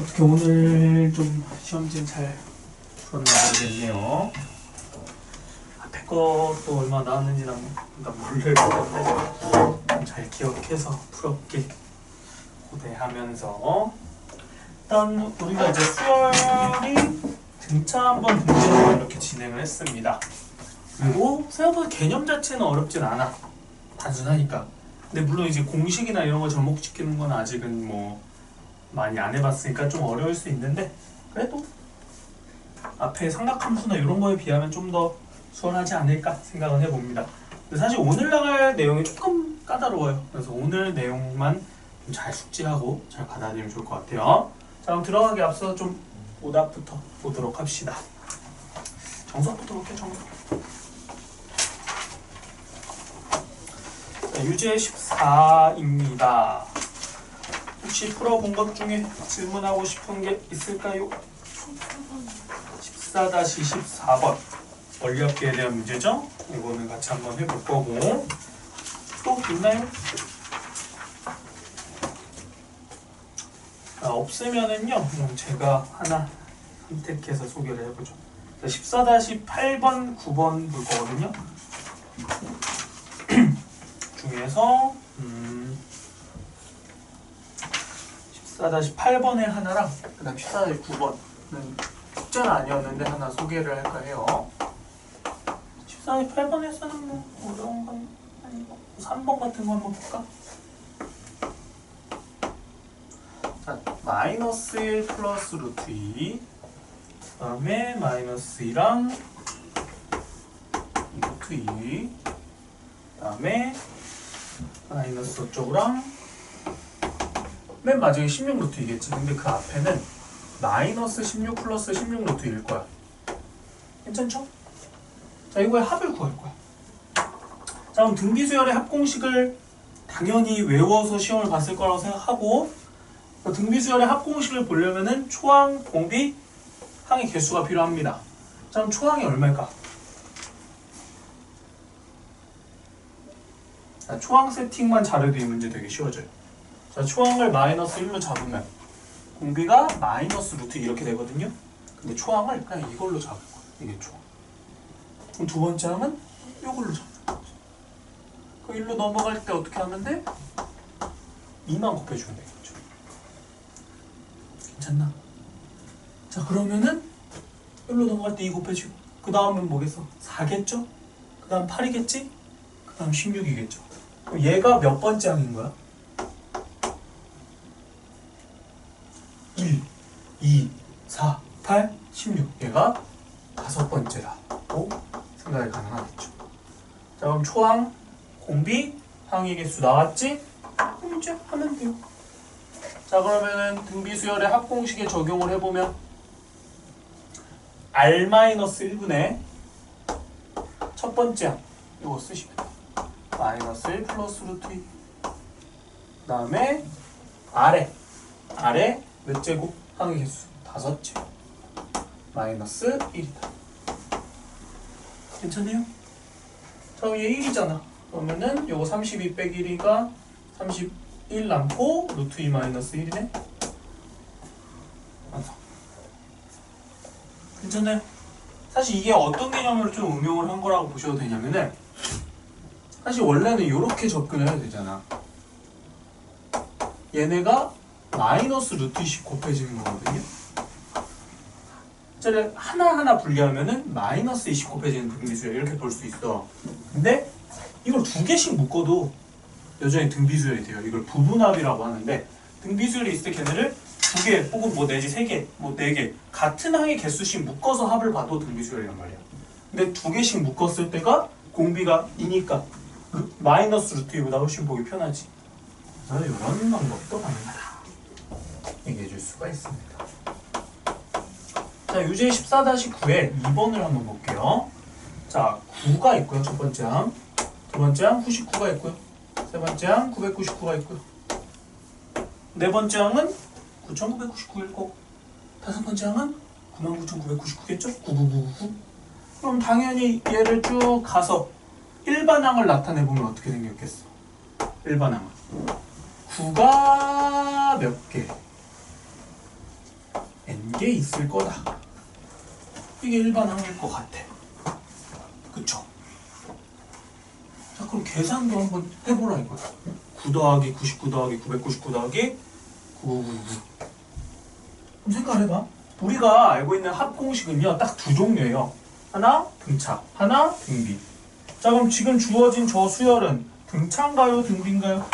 어떻게 오늘 좀 시험지 잘 풀었나 모르겠네요. 앞에 것도 얼마 나왔는지 난 모르겠는데 잘 기억해서 풀었길 고대하면서 일단 우리가 이제 수열이 등차 한번 등재로 이렇게 진행을 했습니다. 그리고 생각보다 개념 자체는 어렵진 않아. 단순하니까. 근데 물론 이제 공식이나 이런 거 접목시키는 건 아직은 뭐 많이 안 해봤으니까 좀 어려울 수 있는데 그래도 앞에 삼각함수나 이런 거에 비하면 좀 더 수월하지 않을까 생각을 해봅니다. 근데 사실 오늘 나갈 내용이 조금 까다로워요. 그래서 오늘 내용만 좀 잘 숙지하고 잘 받아들이면 좋을 것 같아요. 자, 그럼 들어가기 앞서 좀 오답부터 보도록 합시다. 정석부터 볼게요. 정석. 자, 유제 14입니다. 혹시 풀어본 것 중에 질문하고 싶은 게 있을까요? 14-14번 원리합계에 대한 문제죠? 이거는 같이 한번 해볼 거고 또 있나요? 없으면은요 그럼 제가 하나 선택해서 소개를 해보죠. 14-8번, 9번 볼 거거든요. 중에서 14-8번에 하나랑 그 다음 14-9번은 숙제는 아니었는데 하나 소개를 할까 해요. 14-8번에서는 뭐 어려운 건 아니고 3번 같은 거 한번 볼까? 자, 마이너스 1 플러스 루트 2 그 다음에 마이너스 2랑 루트 2 그 다음에 마이너스 저쪽이랑 맨 마지막에 16 루트 2겠지. 근데 그 앞에는 마이너스 16 플러스 16 루트 2일 거야. 괜찮죠? 자, 이거의 합을 구할 거야. 자, 그럼 등비수열의 합공식을 당연히 외워서 시험을 봤을 거라고 생각하고 등비수열의 합공식을 보려면은 초항, 공비, 항의 개수가 필요합니다. 자, 그럼 초항이 얼마일까? 자, 초항 세팅만 잘해도 이 문제 되게 쉬워져요. 자, 초항을 마이너스 1로 잡으면 공비가 마이너스 루트 이렇게 되거든요. 근데 초항을 그냥 이걸로 잡을 거야. 이게 초항. 그럼 두 번째 항은 이걸로 잡는 거지. 그 1로 넘어갈 때 어떻게 하면 돼? 2만 곱해주면 되겠죠. 괜찮나? 자, 그러면은 1로 넘어갈 때 2 곱해주고 그 다음은 뭐겠어? 4겠죠? 그 다음 8이겠지? 그 다음 16이겠죠. 그럼 얘가 몇 번째 항인 거야? 1, 2, 4, 8, 16 얘가 5번째라고 생각이 가능하겠죠. 자, 그럼 초항, 공비, 항의 개수 나왔지? 그럼 이제 하면 돼요. 자, 그러면은 등비수열의 합공식에 적용을 해보면 R-1분의 첫 번째 항 이거 쓰시면 돼요. 마이너스 1 플러스 루트 2 그 다음에 아래 몇 제곱? 항의 개수 5제곱 마이너스 1이다. 괜찮네요? 자, 얘 1이잖아. 그러면은 요거 32 빼기 1이가 31 남고 루트 2 마이너스 1이네? 완성. 괜찮나요? 사실 이게 어떤 개념으로 좀 응용을 한 거라고 보셔도 되냐면은 사실 원래는 이렇게 접근을 해야 되잖아. 얘네가 마이너스 루트 20 곱해지는 거거든요. 쟤를 하나하나 분리하면은 마이너스 20 곱해지는 등비수열 이렇게 볼 수 있어. 근데 이걸 두 개씩 묶어도 여전히 등비수열이 돼요. 이걸 부분합이라고 하는데 등비수열이 있을 때 걔네를 두 개 혹은 뭐 내지 세 개, 뭐 네 개 같은 항의 개수씩 묶어서 합을 봐도 등비수열이란 말이야. 근데 두 개씩 묶었을 때가 공비가 2니까 마이너스 루트 2보다 훨씬 보기 편하지. 그래서 이런 방법도 가능하다. 얘기해 줄 수가 있습니다. 자, 유제 14-9에 2번을 한번 볼게요. 자, 9가 있고요. 첫 번째 항. 두 번째 항 99가 있고요. 세 번째 항 999가 있고요. 네 번째 항은 9999일 거고 다섯 번째 항은 99,999겠죠? 99999. 그럼 당연히 얘를 쭉 가서 일반항을 나타내보면 어떻게 생겼겠어? 일반항은 9가 몇 개? 게 있을 거다. 이게 일반항일 것 같아. 그쵸? 자, 그럼 계산도 한번 해보라 이거야. 9 더하기 99 더하기 999 더하기 9999. 그럼 생각해봐. 우리가 알고 있는 합 공식은요, 딱 두 종류예요. 하나 등차, 하나 등비. 자, 그럼 지금 주어진 저 수열은 등차인가요, 등비인가요?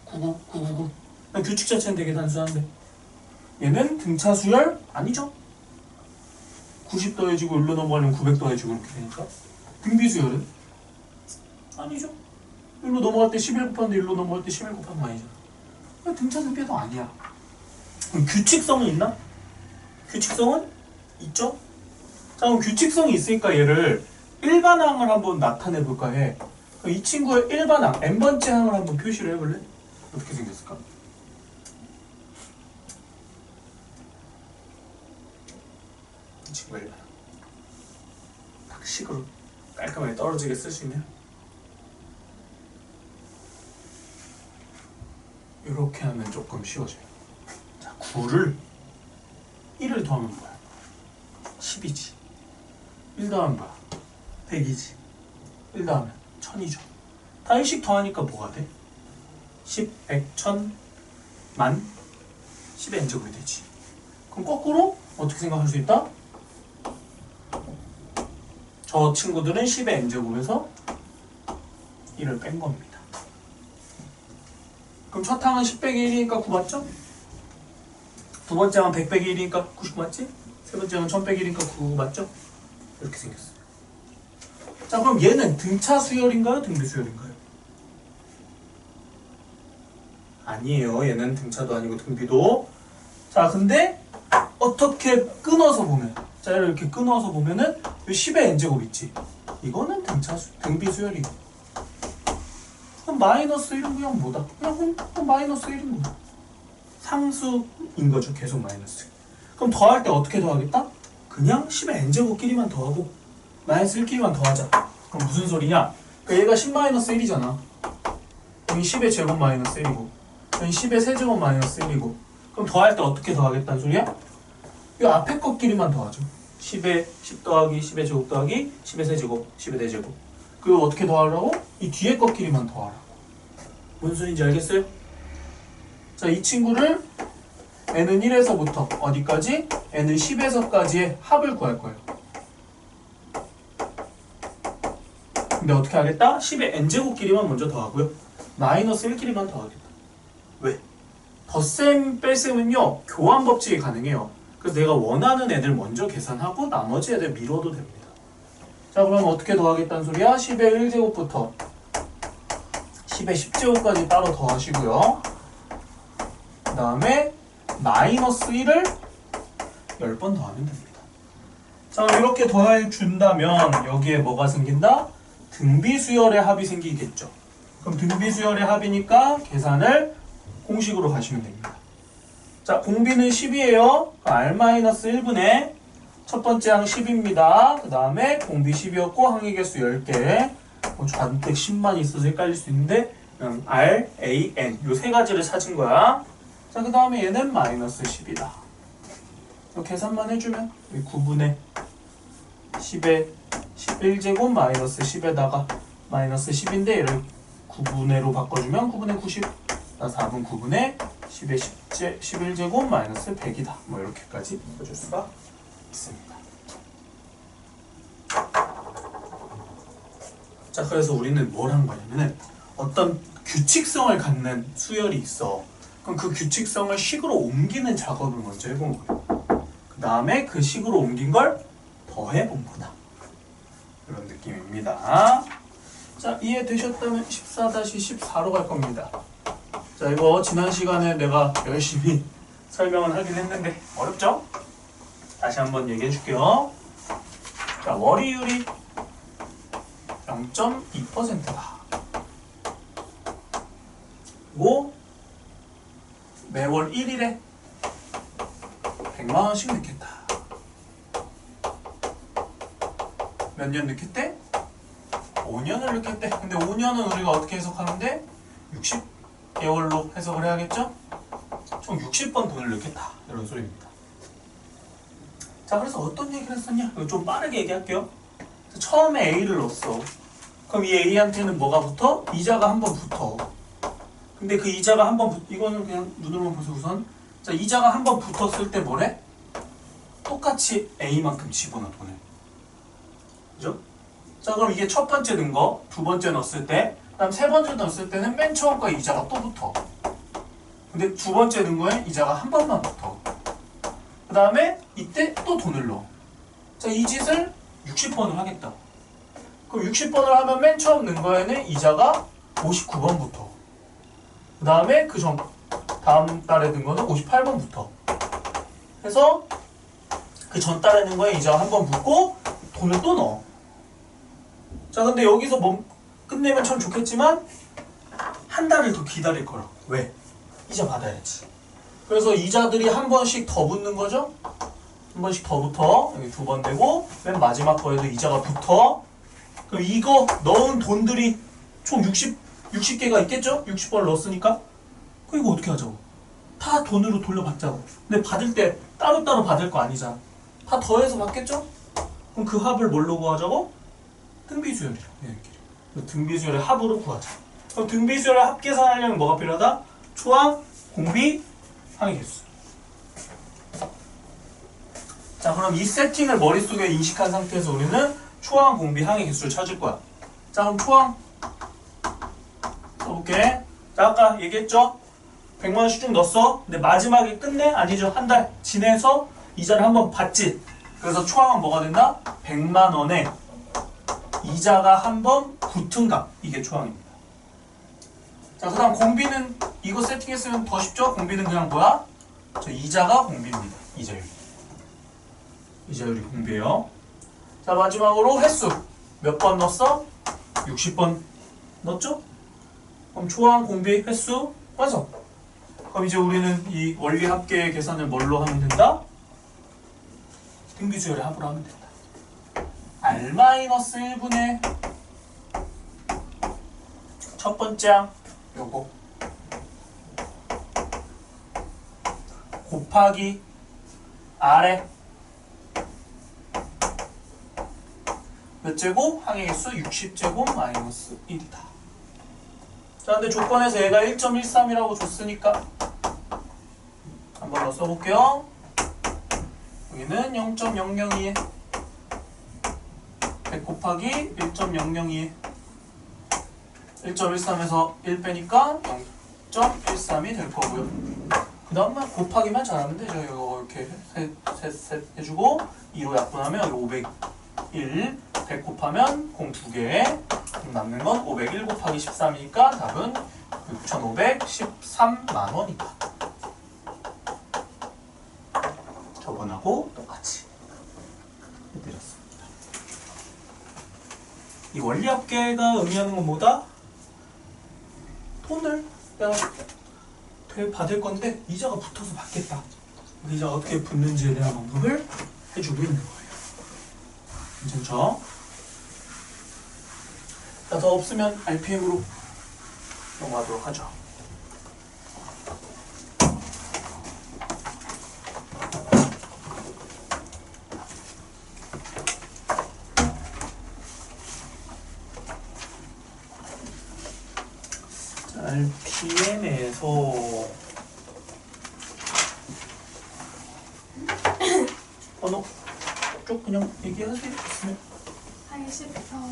999. 규칙 자체는 되게 단순한데 얘는 등차 수열 아니죠? 90 더해지고 1로 넘어가려면 900 더해지고 이렇게 되니까. 등비 수열은 아니죠. 1로 넘어갈 때 11 곱하는데 1로 넘어갈 때 11 곱하는 거 아니잖아. 등차 등비도 아니야. 그럼 규칙성이 있나? 규칙성은 있죠? 자, 그럼 규칙성이 있으니까 얘를 일반항을 한번 나타내 볼까 해. 이 친구의 일반항, n번째 항을 한번 표시를 해볼래? 어떻게 생겼을까? 이 친구의 일반항. 딱 식으로 깔끔하게 떨어지게 쓸 수 있네요. 이렇게 하면 조금 쉬워져요. 자, 9를 1을 더하면 뭐야? 10이지. 1 더하면 뭐야? 100이지. 1 더하면 1000이죠. 다 1씩 더하니까 뭐가 돼? 10, 100, 1000, 만 10의 n제곱이 되지. 그럼 거꾸로 어떻게 생각할 수 있다? 저 친구들은 10의 n제곱에서 1을 뺀 겁니다. 그럼 첫 항은 10 빼기 1이니까 9 맞죠? 두 번째 항은 100 빼기 1이니까 99 맞지? 세 번째 항은 1000 빼기 1이니까 9 맞죠? 이렇게 생겼어요. 자, 그럼 얘는 등차 수열인가요? 등비 수열인가요? 아니에요. 얘는 등차도 아니고 등비도. 자, 근데 어떻게 끊어서 보면, 자, 이렇게 끊어서 보면은 10의 n제곱 있지? 이거는 등비 수열이고. 그럼 마이너스 1은 그냥 뭐다? 그냥 마이너스 1인 거야. 상수인 거죠. 계속 마이너스. 그럼 더할 때 어떻게 더하겠다? 그냥 10의 n제곱끼리만 더하고 마이너스 1끼리만 더하자. 그럼 무슨 소리냐? 그러니까 얘가 10-1이잖아. 여기 10의 제곱 마이너스 1이고 여기 10의 세제곱 마이너스 1이고. 그럼 더할 때 어떻게 더하겠다는 소리야? 이 앞에 것끼리만 더하죠. 10의 10 더하기 10의 제곱 더하기 10의 세제곱 10의 대제곱. 그리고 어떻게 더하라고? 이 뒤에 것끼리만 더하라고. 뭔 소리인지 알겠어요? 자, 이 친구를 n은 1에서부터 어디까지? n은 10에서까지의 합을 구할 거예요. 근데 어떻게 하겠다? 10의 n제곱끼리만 먼저 더하고요. 마이너스 1끼리만 더하겠다. 왜? 덧셈 뺄셈은요, 교환 법칙이 가능해요. 그래서 내가 원하는 애들 먼저 계산하고 나머지 애들 미뤄도 됩니다. 자, 그럼 어떻게 더하겠다는 소리야? 10의 1제곱부터 10의 10제곱까지 따로 더하시고요. 그 다음에 마이너스 1을 10번 더하면 됩니다. 자, 이렇게 더해준다면 여기에 뭐가 생긴다? 등비수열의 합이 생기겠죠. 그럼 등비수열의 합이니까 계산을 공식으로 가시면 됩니다. 자, 공비는 10이에요. R-1분의 첫 번째 항 10입니다. 그 다음에 공비 10이었고 항의 개수 10개. 잔뜩 10만 있어서 헷갈릴 수 있는데 R, A, N 요 세 가지를 찾은 거야. 자, 그 다음에 얘는 마이너스 10이다. 계산만 해주면 9분의 10의 11제곱 마이너스 10에다가 마이너스 10인데 얘를 9분의로 바꿔주면 9분의 90 4분 9분의 10의 11제곱 마이너스 100이다. 뭐 이렇게까지 써줄 수가 있습니다. 자, 그래서 우리는 뭘 한 거냐면은 어떤 규칙성을 갖는 수열이 있어. 그럼 그 규칙성을 식으로 옮기는 작업을 먼저 해본 거예요. 그 다음에 그 식으로 옮긴 걸 더해본 거다. 이런 느낌입니다. 자, 이해되셨다면 14-14로 갈 겁니다. 자, 이거 지난 시간에 내가 열심히 설명을 하긴 했는데 어렵죠? 다시 한번 얘기해 줄게요. 자, 월이율이 0.2%다. 그리고 매월 1일에 100만원씩 넣겠다. 몇 년 넣겠대? 5년을 넣겠대. 근데 5년은 우리가 어떻게 해석하는데? 60개월로 해석을 해야겠죠? 총 60번 돈을 넣겠다. 이런 소리입니다. 자, 그래서 어떤 얘기를 했었냐? 이거 좀 빠르게 얘기할게요. 처음에 A를 넣었어. 그럼 이 A한테는 뭐가 붙어? 이자가 한 번 붙어. 근데 그 이자가 한 번 이거는 그냥 눈으로만 보세요 우선. 자, 이자가 한 번 붙었을 때 뭐래? 똑같이 A만큼 집어넣어 돈을. 그죠? 자, 그럼 이게 첫 번째 넣은 거, 두 번째 넣었을 때, 그다음 세 번째 넣었을 때는 맨 처음 거 이자가 또 붙어. 근데 두 번째 넣은 거에 이자가 한 번만 붙어. 그 다음에 이때 또 돈을 넣어. 자, 이 짓을 60번을 하겠다. 그럼 60번을 하면 맨 처음 넣은 거에는 이자가 59번부터. 그 다음에 다음 달에 넣은 거는 58번부터. 해서 그 전 달에 넣은 거에 이자가 한 번 붙고 돈을 또 넣어. 자, 근데 여기서 끝내면 참 좋겠지만 한 달을 더 기다릴 거라. 왜? 이자 받아야지. 그래서 이자들이 한 번씩 더 붙는 거죠? 한 번씩 더 붙어. 여기 두 번 되고 맨 마지막 거에도 이자가 붙어. 그럼 이거 넣은 돈들이 총 60개가 있겠죠? 60번을 넣었으니까. 그럼 이거 어떻게 하자고? 다 돈으로 돌려받자고. 근데 받을 때 따로따로 받을 거 아니잖아. 다 더해서 받겠죠? 그럼 그 합을 뭘로 구하자고? 등비수열이라고. 이렇게. 등비수열의 합으로 구하자. 그럼 등비수열의 합 계산하려면 뭐가 필요하다? 초항, 공비, 항의 개수. 자, 그럼 이 세팅을 머릿속에 인식한 상태에서 우리는 초항, 공비, 항의 개수를 찾을 거야. 자, 그럼 초항 써볼게. 자, 아까 얘기했죠? 100만원씩 쭉 넣었어. 근데 마지막에 끝내? 아니죠. 한 달 지내서 이자를 한번 받지. 그래서 초항은 뭐가 된다? 100만원에 이자가 한 번 붙은 값. 이게 초항입니다. 자, 그 다음 공비는 이거 세팅했으면 더 쉽죠? 공비는 그냥 뭐야? 이자가 공비입니다. 이자율. 이자율이 공비예요. 자, 마지막으로 횟수. 몇 번 넣었어? 60번 넣었죠? 그럼 초항, 공비, 횟수 완성. 그럼 이제 우리는 이 원리 합계의 계산을 뭘로 하면 된다? 등비수열의 합으로 하면 된다. R-1분의 첫 번째 항 요거 곱하기 R에 몇 제곱? 항의 개수 60제곱 마이너스 1이다. 자, 근데 조건에서 얘가 1.13이라고 줬으니까 한번 더 써볼게요. 여기는 0.002에 100 곱하기 1.002에 1.13에서 1 빼니까 0.13이 될 거고요. 그 다음만 곱하기만 잘하면 되죠. 이거 이렇게 셋 해주고 2로 약분하면 여기 501 100 곱하면 0 2개 남는 건 501 곱하기 13이니까 답은 6,513만원이다. 저번하고 똑같이 해드렸습니다. 이 원리합계가 의미하는 건 뭐다? 돈을 내가 받을 건데 이자가 붙어서 받겠다. 그 이자가 어떻게 붙는지에 대한 언급을 해주고 있는 거예요. 괜찮죠? 자, 더 없으면 RPM으로 넘어가도록 하죠. RPM에서 번호 쭉 그냥 얘기하세요. 80번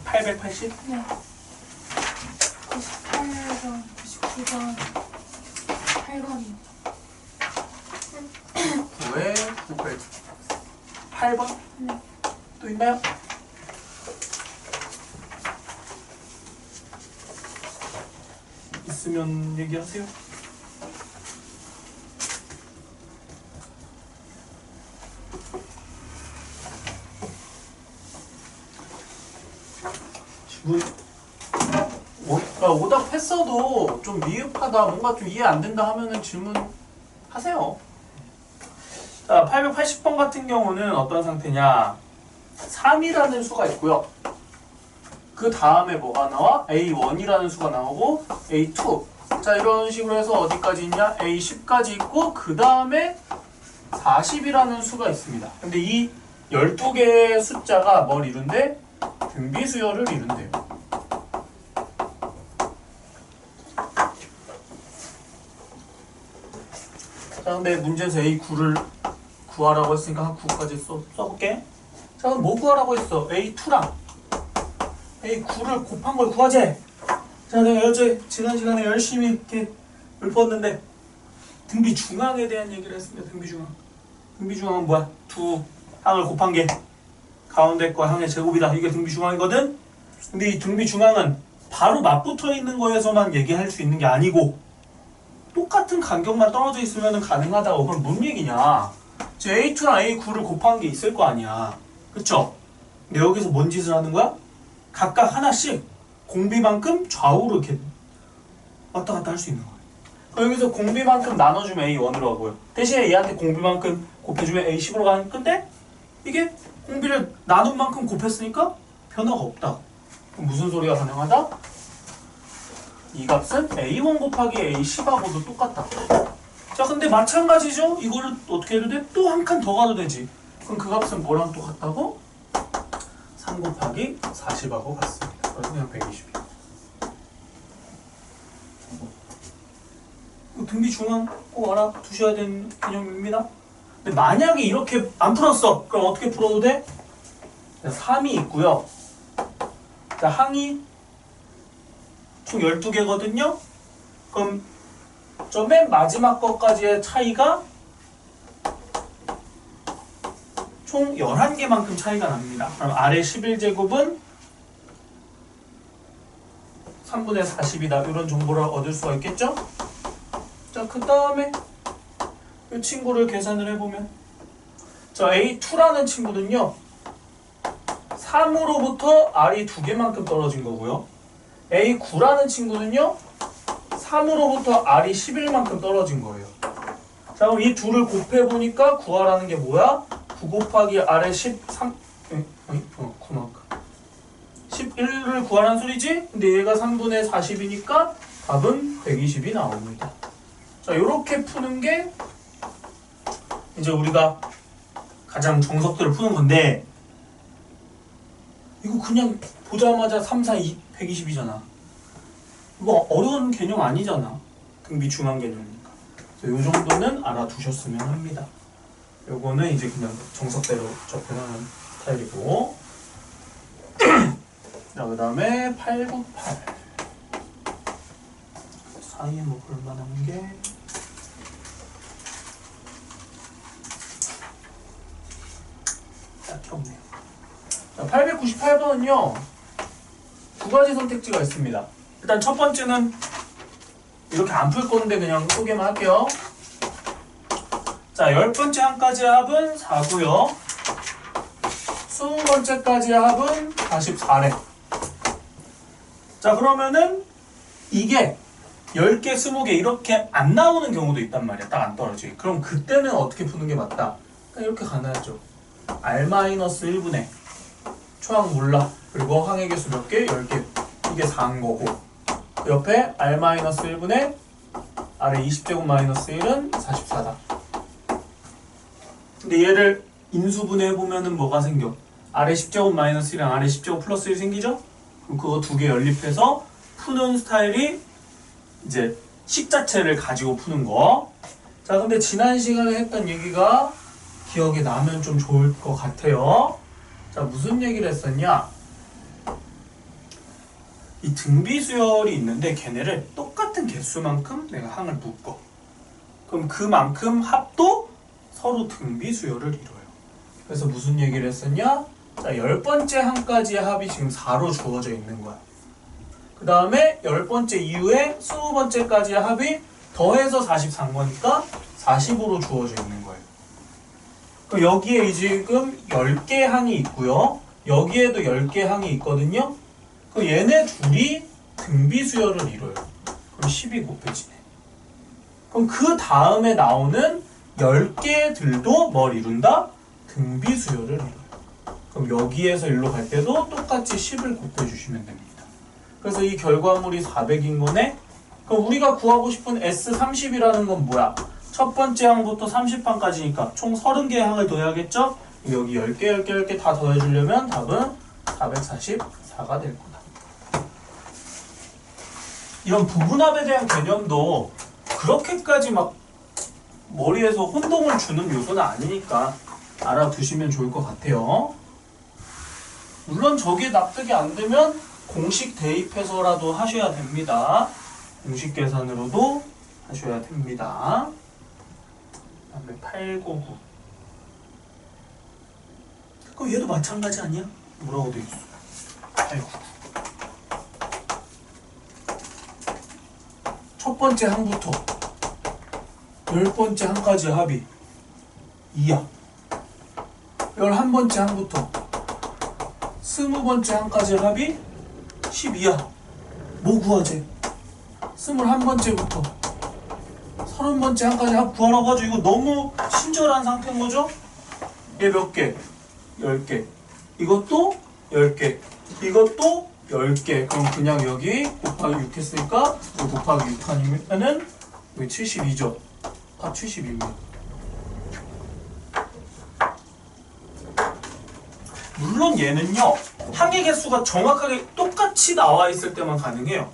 880? 네 98번 99번 8번이요. 왜 900? 8번? 네 또 있나요? 있으면 얘기하세요. 지금 오답했어도 좀 미흡하다, 뭔가 좀 이해 안 된다 하면은 질문하세요. 자, 880번 같은 경우는 어떤 상태냐? 3이라는 수가 있고요. 그 다음에 뭐가 나와? A1이라는 수가 나오고 A2, 자, 이런 식으로 해서 어디까지 있냐? A 10까지 있고 그 다음에 40이라는 수가 있습니다. 근데 이 12개의 숫자가 뭘 이룬대? 등비수열을 이룬대요. 자, 근데 문제에서 A9를 구하라고 했으니까 한 9까지 써볼게. 자, 그럼 뭐 구하라고 했어? A2랑 A9를 곱한 걸 구하지? 자, 내가 어제 지난 시간에 열심히 이렇게 읊었는데 등비 중앙에 대한 얘기를 했습니다. 등비 중앙. 등비 중앙은 뭐야? 두 항을 곱한 게 가운데 거 항의 제곱이다. 이게 등비 중앙이거든? 근데 이 등비 중앙은 바로 맞붙어 있는 거에서만 얘기할 수 있는 게 아니고 똑같은 간격만 떨어져 있으면 가능하다고. 그럼 뭔 얘기냐? A2랑 A9를 곱한 게 있을 거 아니야. 그쵸? 근데 여기서 뭔 짓을 하는 거야? 각각 하나씩 공비만큼 좌우로 이렇게 왔다 갔다 할 수 있는 거야. 여기서 공비만큼 나눠주면 A1으로 하고요. 대신에 얘한테 공비만큼 곱해주면 A10으로 가는 건데 이게 공비를 나눈 만큼 곱했으니까 변화가 없다. 그럼 무슨 소리가 가능하다? 이 값은 A1 곱하기 A10하고도 똑같다. 자, 근데 마찬가지죠? 이거를 어떻게 해도 돼? 또 한 칸 더 가도 되지. 그럼 그 값은 뭐랑 똑같다고? 3 곱하기 40하고 같습니다. 그래서 그냥 120이야. 등비 중앙 꼭 알아두셔야 되는 개념입니다. 근데 만약에 이렇게 안 풀었어. 그럼 어떻게 풀어도 돼? 3이 있고요. 자, 항이 총 12개거든요. 그럼 저 맨 마지막 것까지의 차이가 총 11개만큼 차이가 납니다. 그럼 아래 11제곱은 3분의 40이다. 이런 정보를 얻을 수가 있겠죠? 자, 그 다음에 이 친구를 계산을 해보면 자, A2라는 친구는요 3으로부터 R이 2개만큼 떨어진 거고요. A9라는 친구는요 3으로부터 R이 11만큼 떨어진 거예요. 자, 그럼 이 둘을 곱해보니까 구하라는 게 뭐야? 9 곱하기 R의 13 11을 구하라는 소리지? 근데 얘가 3분의 40이니까 답은 120이 나옵니다. 자, 요렇게 푸는 게 이제 우리가 가장 정석들을 푸는 건데 이거 그냥 보자마자 3, 4, 2, 120이잖아. 이거 어려운 개념 아니잖아. 등비 중앙 개념이니까. 요 정도는 알아두셨으면 합니다. 요거는 이제 그냥 정석대로 접근하는 스타일이고 자, 그 다음에 898 사이에 뭐 볼만한 게 딱히 없네요. 자, 898번은요 두 가지 선택지가 있습니다. 일단 첫 번째는 이렇게 안 풀 건데 그냥 소개만 할게요. 자, 10번째 항까지의 합은 4고요 20번째까지의 합은 44래. 자, 그러면은 이게 10개, 20개 이렇게 안 나오는 경우도 있단 말이야. 딱 안 떨어지게. 그럼 그때는 어떻게 푸는 게 맞다? 이렇게 가능하죠. R-1분의 초항 몰라. 그리고 항의 개수 몇 개? 10개. 이게 4인 거고. 그 옆에 R-1분의 R의 20제곱 마이너스 1은 44다. 근데 얘를 인수분해해보면은 뭐가 생겨? R의 10제곱 마이너스 1이랑 R의 10제곱 플러스 1 생기죠? 그럼 그거 두 개 연립해서 푸는 스타일이 이제 식 자체를 가지고 푸는 거. 자, 근데 지난 시간에 했던 얘기가 기억에 나면 좀 좋을 것 같아요. 자, 무슨 얘기를 했었냐? 이 등비수열이 있는데 걔네를 똑같은 개수만큼 내가 항을 묶어. 그럼 그만큼 합도 서로 등비수열을 이뤄요. 그래서 무슨 얘기를 했었냐? 자, 10번째 항까지의 합이 지금 4로 주어져 있는 거야. 그 다음에 10번째 이후에 20번째까지의 합이 더해서 44인 거니까 40으로 주어져 있는 거예요. 그럼 여기에 지금 10개 항이 있고요. 여기에도 10개 항이 있거든요. 그럼 얘네 둘이 등비수열을 이뤄요. 그럼 10이 곱해지네. 그럼 그 다음에 나오는 10개들도 뭘 이룬다? 등비수열을 이뤄요. 그럼 여기에서 일로 갈 때도 똑같이 10을 곱해주시면 됩니다. 그래서 이 결과물이 400인 거네? 그럼 우리가 구하고 싶은 S30이라는 건 뭐야? 첫 번째 항부터 30항까지니까 총 30개의 항을 더해야겠죠? 여기 10개, 10개, 10개 다 더해주려면 답은 444가 될 거다. 이런 부분합에 대한 개념도 그렇게까지 막 머리에서 혼동을 주는 요소는 아니니까 알아두시면 좋을 것 같아요. 물론 저게 납득이 안 되면 공식 대입해서라도 하셔야 됩니다. 공식 계산으로도 하셔야 됩니다. 그 다음에 899. 그럼 얘도 마찬가지 아니야? 뭐라고 돼 있어? 899. 첫 번째 항부터 10번째 항까지 합이 2야. 11번째 항부터 20번째 항까지 합이 12야. 뭐 구하지? 21번째부터 30번째 항까지 합 구하라고 하죠. 이거 너무 친절한 상태인 거죠? 얘 몇 개? 10개. 이것도 10개. 이것도 10개. 그럼 그냥 여기 곱하기 6 했으니까 여기 곱하기 6 아니면은 여기 72죠. 답 72입니다. 물론 얘는요, 항의 개수가 정확하게 똑같이 나와 있을 때만 가능해요.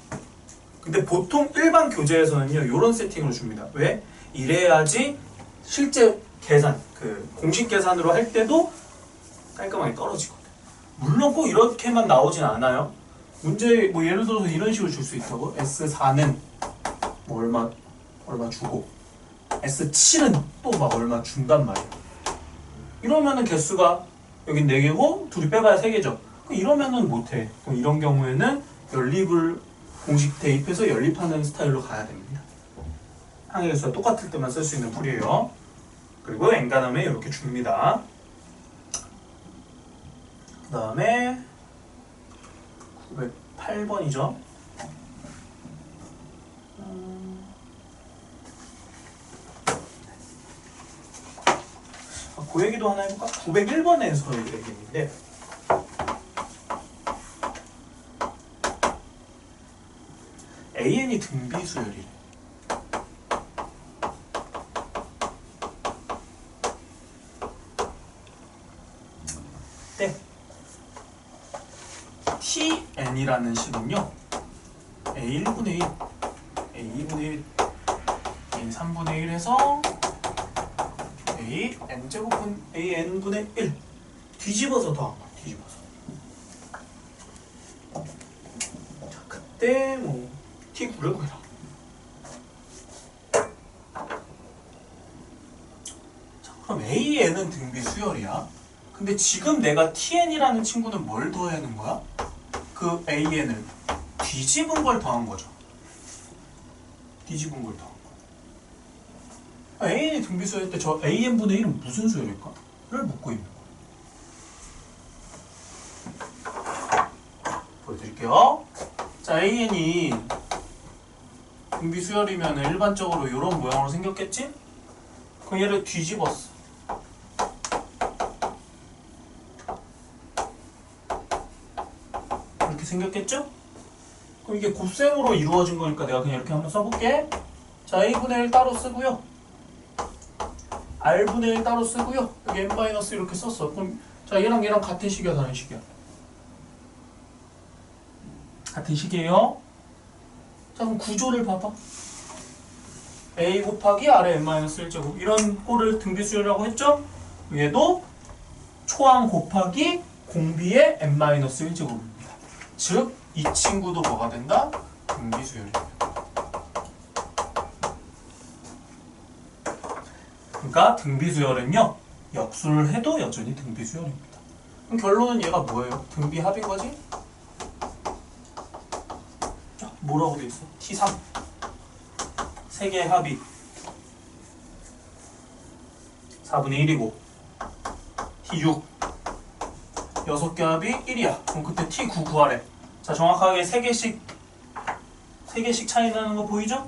근데 보통 일반 교재에서는요, 이런 세팅으로 줍니다. 왜? 이래야지 실제 계산, 공식 계산으로 할 때도 깔끔하게 떨어지거든. 물론 꼭 이렇게만 나오진 않아요. 문제, 뭐 예를 들어서 이런 식으로 줄 수 있다고. S4는 뭐 얼마 주고, S7은 또 막 얼마 준단 말이에요. 이러면은 개수가 여긴 4개고 둘이 빼봐야 3개죠. 이러면은 못해. 그럼 이런 경우에는 연립을 공식 대입해서 연립하는 스타일로 가야 됩니다. 항의 개수가 똑같을 때만 쓸 수 있는 풀이에요. 그리고 엔간함에 이렇게 줍니다. 그 다음에 908번이죠. 그 얘기도 하나 해볼까? 901번에서의 얘기인데 AN이 등비수열이래. 네. TN이라는 식은요, A1분의 1, A2분의 1, A3분의 1 해서 AN제곱분 AN분의 1 뒤집어서 더한 거야. 뒤집어서. 자, 그때 뭐 T9를 구해라. 자, 그럼 AN은 등비 수열이야. 근데 지금 내가 TN이라는 친구는 뭘 더하는 거야? 그 AN을 뒤집은 걸 더한 거죠. 뒤집은 걸 더한 거. AN이 등비수열 때 저 AN분의 1은 무슨 수열일까? 를 묻고 있는 거야. 보여드릴게요. 자, AN이 등비수열이면 일반적으로 이런 모양으로 생겼겠지? 그럼 얘를 뒤집었어. 이렇게 생겼겠죠? 그럼 이게 곱셈으로 이루어진 거니까 내가 그냥 이렇게 한번 써볼게. 자, A분의 1 따로 쓰고요. R분의 1 따로 쓰고요. 여기 N- 이렇게 썼어. 그럼 자, 얘랑 얘랑 같은 식이야, 다른 식이야? 같은 식이에요. 자, 그럼 구조를 봐봐. A 곱하기 R의 N-1제곱 이런 꼴을 등비수열이라고 했죠? 얘도 초항 곱하기 공비의 N-1제곱입니다. 즉, 이 친구도 뭐가 된다? 등비수열입니다. 그러니까 등비수열은요, 역수를 해도 여전히 등비수열입니다. 그럼 결론은 얘가 뭐예요? 등비합인 거지? 자, 뭐라고 돼 있어? T3 3개의 합이 4분의 1이고 T6 6개 합이 1이야. 그럼 그때 T9 구하래. 자, 정확하게 3개씩 차이 나는 거 보이죠?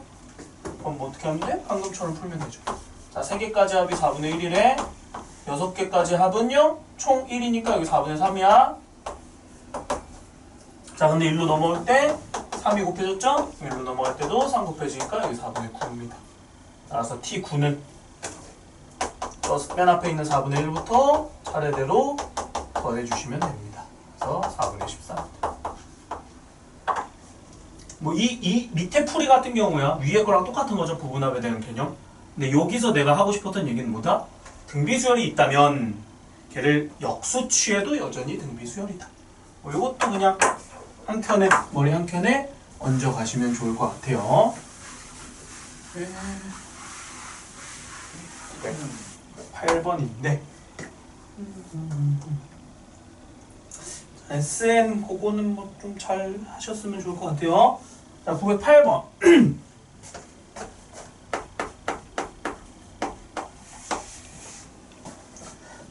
그럼 뭐 어떻게 하면 돼? 방금처럼 풀면 되죠. 자, 3개까지 합이 4분의 1이래. 6개까지 합은요, 총 1이니까 여기 4분의 3이야. 자, 근데 일로 넘어올 때 3이 곱해졌죠? 1로 넘어갈 때도 3 곱해지니까 여기 4분의 9입니다. 따라서 T9는 맨 앞에 있는 4분의 1부터 차례대로 더해주시면 됩니다. 그래서 4분의 14. 뭐 이 밑에 풀이 같은 경우야 위에 거랑 똑같은 거죠. 부분합에 대한 개념. 근데 여기서 내가 하고 싶었던 얘기는 뭐다? 등비수열이 있다면 걔를 역수 취해도 여전히 등비수열이다. 뭐 이것도 그냥 한켠에 머리 한켠에 얹어 가시면 좋을 것 같아요. 8번인데 SN 그거는 뭐 좀 잘 하셨으면 좋을 것 같아요. 자, 908번.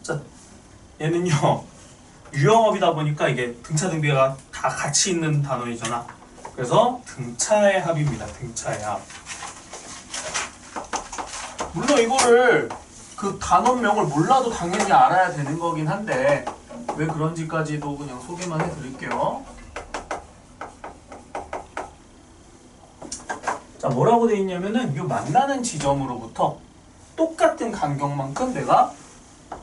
자, 얘는요 유형업이다 보니까 이게 등차 등비가 다 같이 있는 단원이잖아. 그래서 등차의 합입니다. 등차의 합. 물론 이거를 그 단원명을 몰라도 당연히 알아야 되는 거긴 한데 왜 그런지까지도 그냥 소개만 해드릴게요. 자, 뭐라고 돼 있냐면은 이 만나는 지점으로부터 똑같은 간격만큼 내가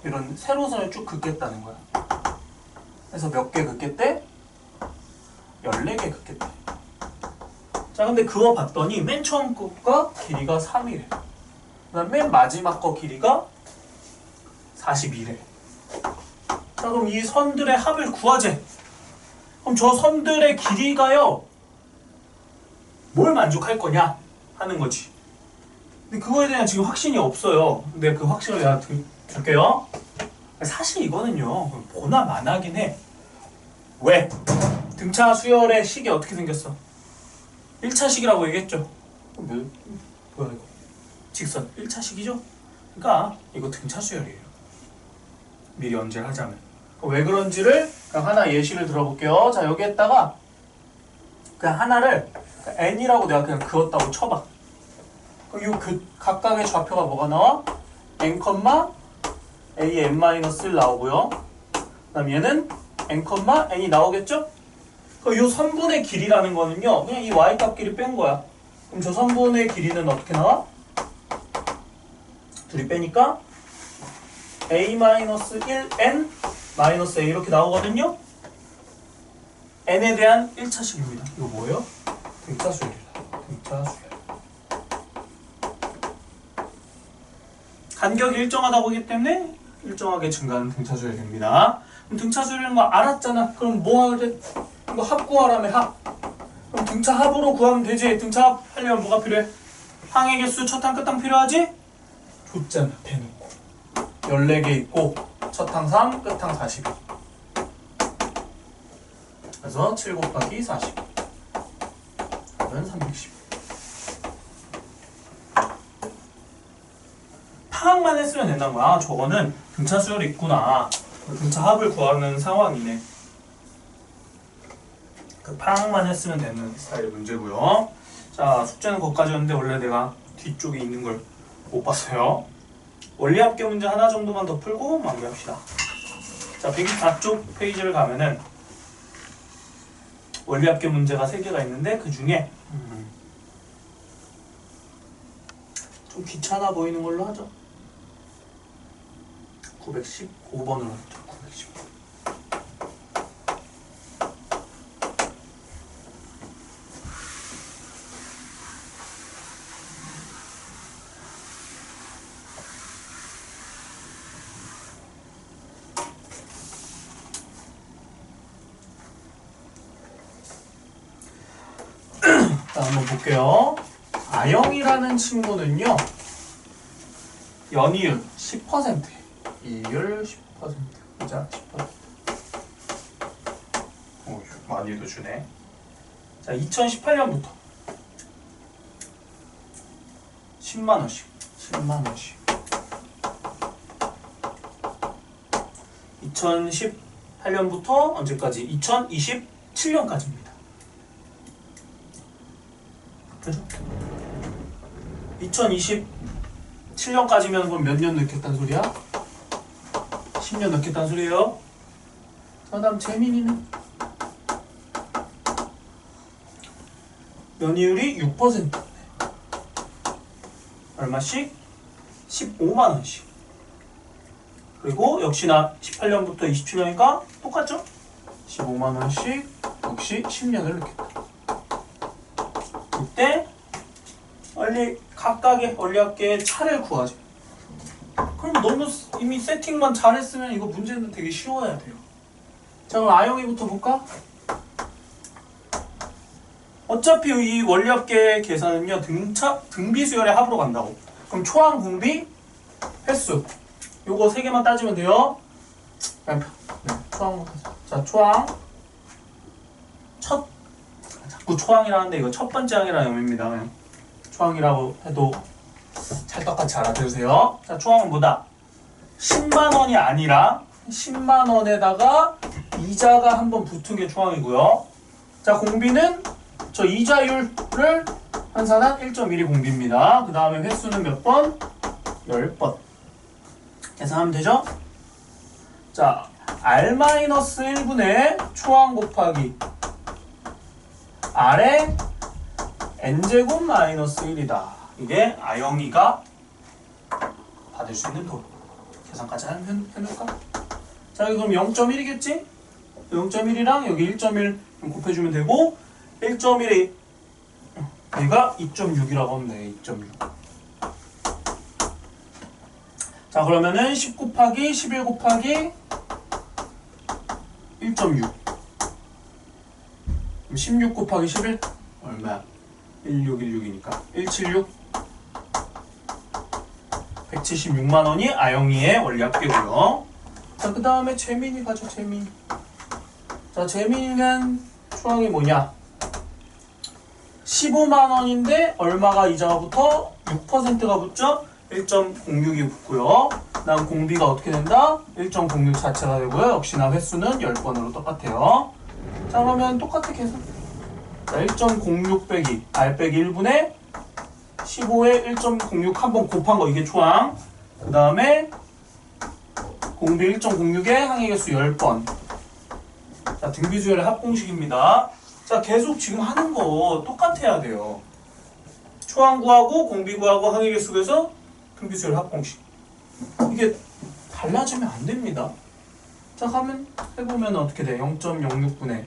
이런 세로선을 쭉 긋겠다는 거야. 그래서 몇 개 긋겠대? 14개 긋겠대. 자, 근데 그거 봤더니 맨 처음 것과 길이가 3이래. 그 다음 맨 마지막 거 길이가 42래. 자, 그럼 이 선들의 합을 구하재. 그럼 저 선들의 길이가요 뭘 만족할 거냐 하는 거지. 근데 그거에 대한 지금 확신이 없어요. 근데 그 확신을 내가 줄게요. 사실 이거는요 보나 마나긴 해. 왜? 등차 수열의 식이 어떻게 생겼어? 1차식이라고 얘기했죠. 뭐야 이거? 직선 1차식이죠? 그러니까 이거 등차 수열이에요. 미리 언제 하자면. 왜 그런지를 그냥 하나 예시를 들어볼게요. 자, 여기에다가 그냥 하나를 n이라고 내가 그냥 그었다고 쳐봐. 그럼 이 각각의 좌표가 뭐가 나와? n, a n-1 나오고요. 그 다음 얘는 n, n이 나오겠죠? 그럼 이 선분의 길이라는 거는요 그냥 이 y값 길이 뺀 거야. 그럼 저 선분의 길이는 어떻게 나와? 둘이 빼니까 a-1n -a 이렇게 나오거든요. n에 대한 1차식입니다. 이거 뭐예요? 등차 수열이다. 등차 수열. 간격이 일정하다 보기 때문에 일정하게 증가하는 등차 수열입니다. 그럼 등차 수열이라는 거 알았잖아. 그럼 뭐 하래? 이거 합 구하라며 합. 그럼 등차 합으로 구하면 되지. 등차 합 하려면 뭐가 필요해? 항의 개수 첫 항 끝항 필요하지? 줬잖아. 대놓고 14개 있고 첫 항 3, 끝 항 42. 그래서 7 곱하기 40 그러면 310. 파악만 했으면 된다는 거야. 아, 저거는 등차 수열이 있구나. 등차 합을 구하는 상황이네. 그 파악만 했으면 되는 스타일의 문제고요. 자, 숙제는 거기까지였는데 원래 내가 뒤쪽에 있는 걸 못 봤어요. 원리합계 문제 하나 정도만 더 풀고 마무리합시다. 자, 124쪽 페이지를 가면은 원리합계 문제가 3개가 있는데 그 중에 좀 귀찮아 보이는 걸로 하죠. 915번으로 하죠. 915번. 자, 한번 볼게요. 아영이라는 친구는요 연이율 10%, 이율 10%, 그자 10%. 오, 많이도 주네. 자, 2018년부터 10만원씩 10만원씩 2018년부터 언제까지? 2027년까지입니다. 그죠? 2027년까지면 그럼 몇 년 넣겠다는 소리야? 10년 넣겠다는 소리예요? 그 다음 재민이는 면이율이 6%. 얼마씩? 15만 원씩. 그리고 역시나 18년부터 27년이니까 똑같죠? 15만 원씩 역시 10년을 넣겠다. 이때 각각의 원리학계의 차를 구하죠. 그럼 너무 이미 세팅만 잘했으면 이거 문제는 되게 쉬워야 돼요. 자, 그럼 아영이부터 볼까? 어차피 이 원리합계 계산은요, 등비수열의 합으로 간다고. 그럼 초항, 공비, 횟수. 요거 세 개만 따지면 돼요. 네, 초항부터. 자, 초항. 자꾸 초항이라는데 이거 첫 번째 항이라는 의미입니다. 그냥 초항이라고 해도 찰떡같이 알아들으세요. 자, 초항은 뭐다? 10만 원이 아니라 10만 원에다가 이자가 한번 붙은 게 초항이고요. 자, 공비는 저 이자율을 환산한 1.1이 공비입니다. 그 다음에 횟수는 몇 번? 10번. 계산하면 되죠? 자, R-1분의 초항 곱하기 R의 N제곱 마이너스 1이다. 이게 아영이가 받을 수 있는 돈. 계산까지 해놓을까? 자, 여기 그럼 0.1이겠지? 0.1이랑 여기 1.1 곱해주면 되고 1.1이 여기가 2.6이라고 하면 돼. 2.6. 자, 그러면은 10 곱하기 11 곱하기 1.6. 16 곱하기 11 얼마야? 1616이니까 176. 176만 원이 아영이의 원리합계고요. 자, 그 다음에 재민이 가죠. 재민. 자, 재민이는 초항이 뭐냐? 15만 원인데 얼마가 이자가 붙어? 6%가 붙죠? 1.06이 붙고요. 다음 공비가 어떻게 된다? 1.06 자체가 되고요. 역시나 횟수는 10번으로 똑같아요. 자, 그러면 똑같아 계산. 자, 1.06 빼기 R 빼기 1분의 15에 1.06 한번 곱한 거 이게 초항. 그 다음에 공비 1.06에 항해개수 10번. 자, 등비수열의 합공식입니다. 자, 계속 지금 하는 거 똑같아야 돼요. 초항 구하고 공비 구하고 항해개수 구해서 등비수열 합공식. 이게 달라지면 안 됩니다. 자, 가면 해보면 어떻게 돼? 0.06분의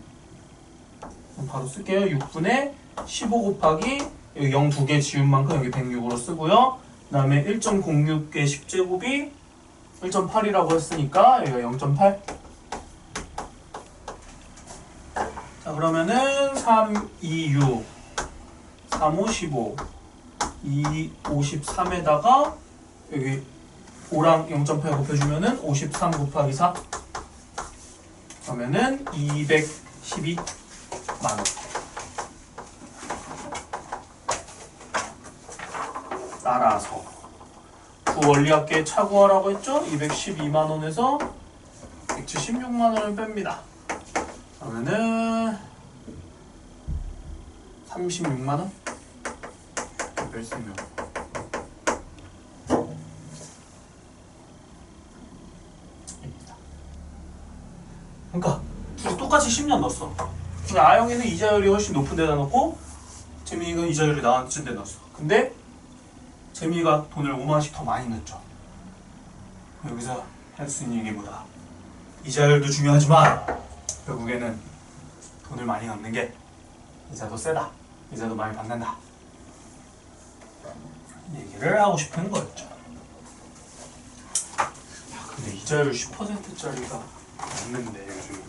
바로 쓸게요. 6분의 15 곱하기 여기 0 2개 지운 만큼 여기 106으로 쓰고요. 그 다음에 1.06개 10제곱이 1.8이라고 했으니까 여기가 0.8. 자, 그러면은 3, 2, 6, 3, 5, 15, 2, 53에다가 여기 5랑 0.8 곱해주면은 53 곱하기 4 그러면은 212만 원. 따라서 그 원리학계 차구하라고 했죠? 212만 원에서 176만 원을 뺍니다. 그러면은 36만 원? 뺄 수 있는. 그러니까 둘이 똑같이 10년 넣었어. 근데 아영이는 이자율이 훨씬 높은 데다 넣고 재민이가 이자율이 낮은 데 넣었어. 근데 재민이가 돈을 5만 원씩 더 많이 넣었죠. 여기서 할 수 있는 얘기 뭐다? 이자율도 중요하지만 결국에는 돈을 많이 넣는 게 이자도 세다. 이자도 많이 받는다. 얘기를 하고 싶은 거였죠. 야, 근데 이자율 10%짜리가 없는데 요즘은.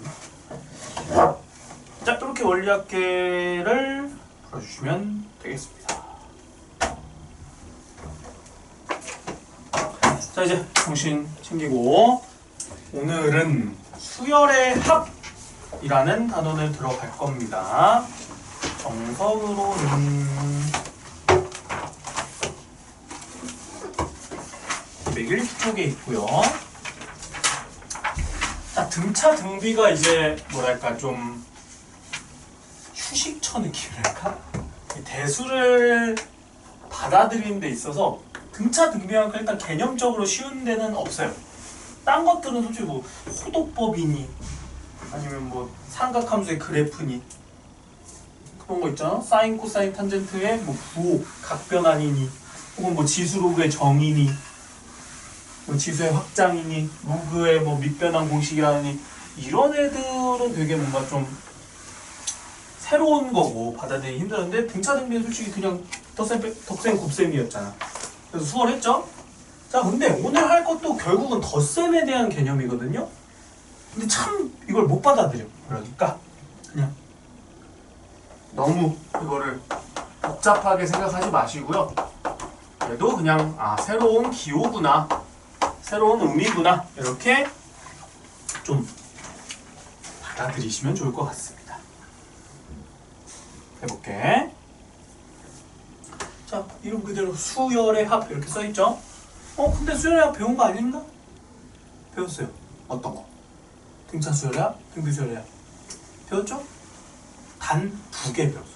자, 이렇게 원리학계를 풀어주시면 되겠습니다. 자, 이제 정신 챙기고 오늘은 수열의 합이라는 단원을 들어갈 겁니다. 정석으로는 201쪽에 있고요. 자, 등차 등비가 이제 뭐랄까 좀 휴식처 느낌이랄까? 대수를 받아들이는 데 있어서 등차 등비만큼 일단 개념적으로 쉬운 데는 없어요. 딴 것들은 솔직히 뭐 호도법이니 아니면 뭐 삼각함수의 그래프니 그런 거 있잖아. 사인, 코사인, 탄젠트의 뭐 부호, 각변환이니, 혹은 뭐 지수로그의 정의니, 뭐 지수의 확장이니, 로그의 뭐 밑변환 공식이라니, 이런 애들은 되게 뭔가 좀 새로운 거고 받아들이기 힘들었는데 등차 등비는 솔직히 그냥 덕셈 곱셈이었잖아. 그래서 수월했죠. 자, 근데 오늘 할 것도 결국은 덧셈에 대한 개념이거든요. 근데 참 이걸 못 받아들여. 그러니까 그냥 너무 이거를 복잡하게 생각하지 마시고요. 그래도 그냥 새로운 기호구나, 새로운 의미구나, 이렇게 좀 받아들이시면 좋을 것 같습니다. 해볼게. 자, 이름 그대로 수열의 합 이렇게 써있죠. 근데 수열의 합 배운 거 아닌가? 배웠어요. 어떤 거? 등차 수열의 합, 등비 수열의 합 배웠죠? 단 2개 배웠어.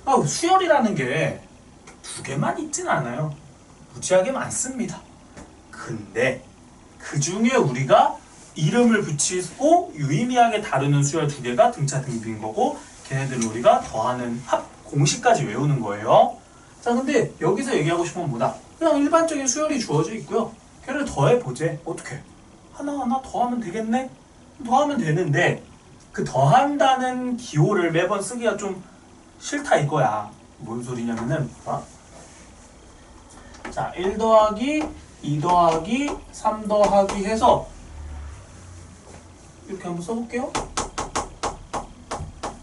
2개. 수열이라는 게 2개만 있진 않아요. 무지하게 많습니다. 근데 그 중에 우리가 이름을 붙이고 유의미하게 다루는 수열 2개가 등차 등비인 거고, 걔네들을 우리가 더하는 합 공식까지 외우는 거예요. 자, 근데 여기서 얘기하고 싶은 건 뭐다? 그냥 일반적인 수열이 주어져 있고요. 걔를 더해보재. 어떻게? 하나하나 더하면 되겠네? 더하면 되는데 그 더한다는 기호를 매번 쓰기가 좀 싫다 이거야. 뭔 소리냐면은 자, 1 더하기 2 더하기 3 더하기 해서 이렇게 한번 써볼게요.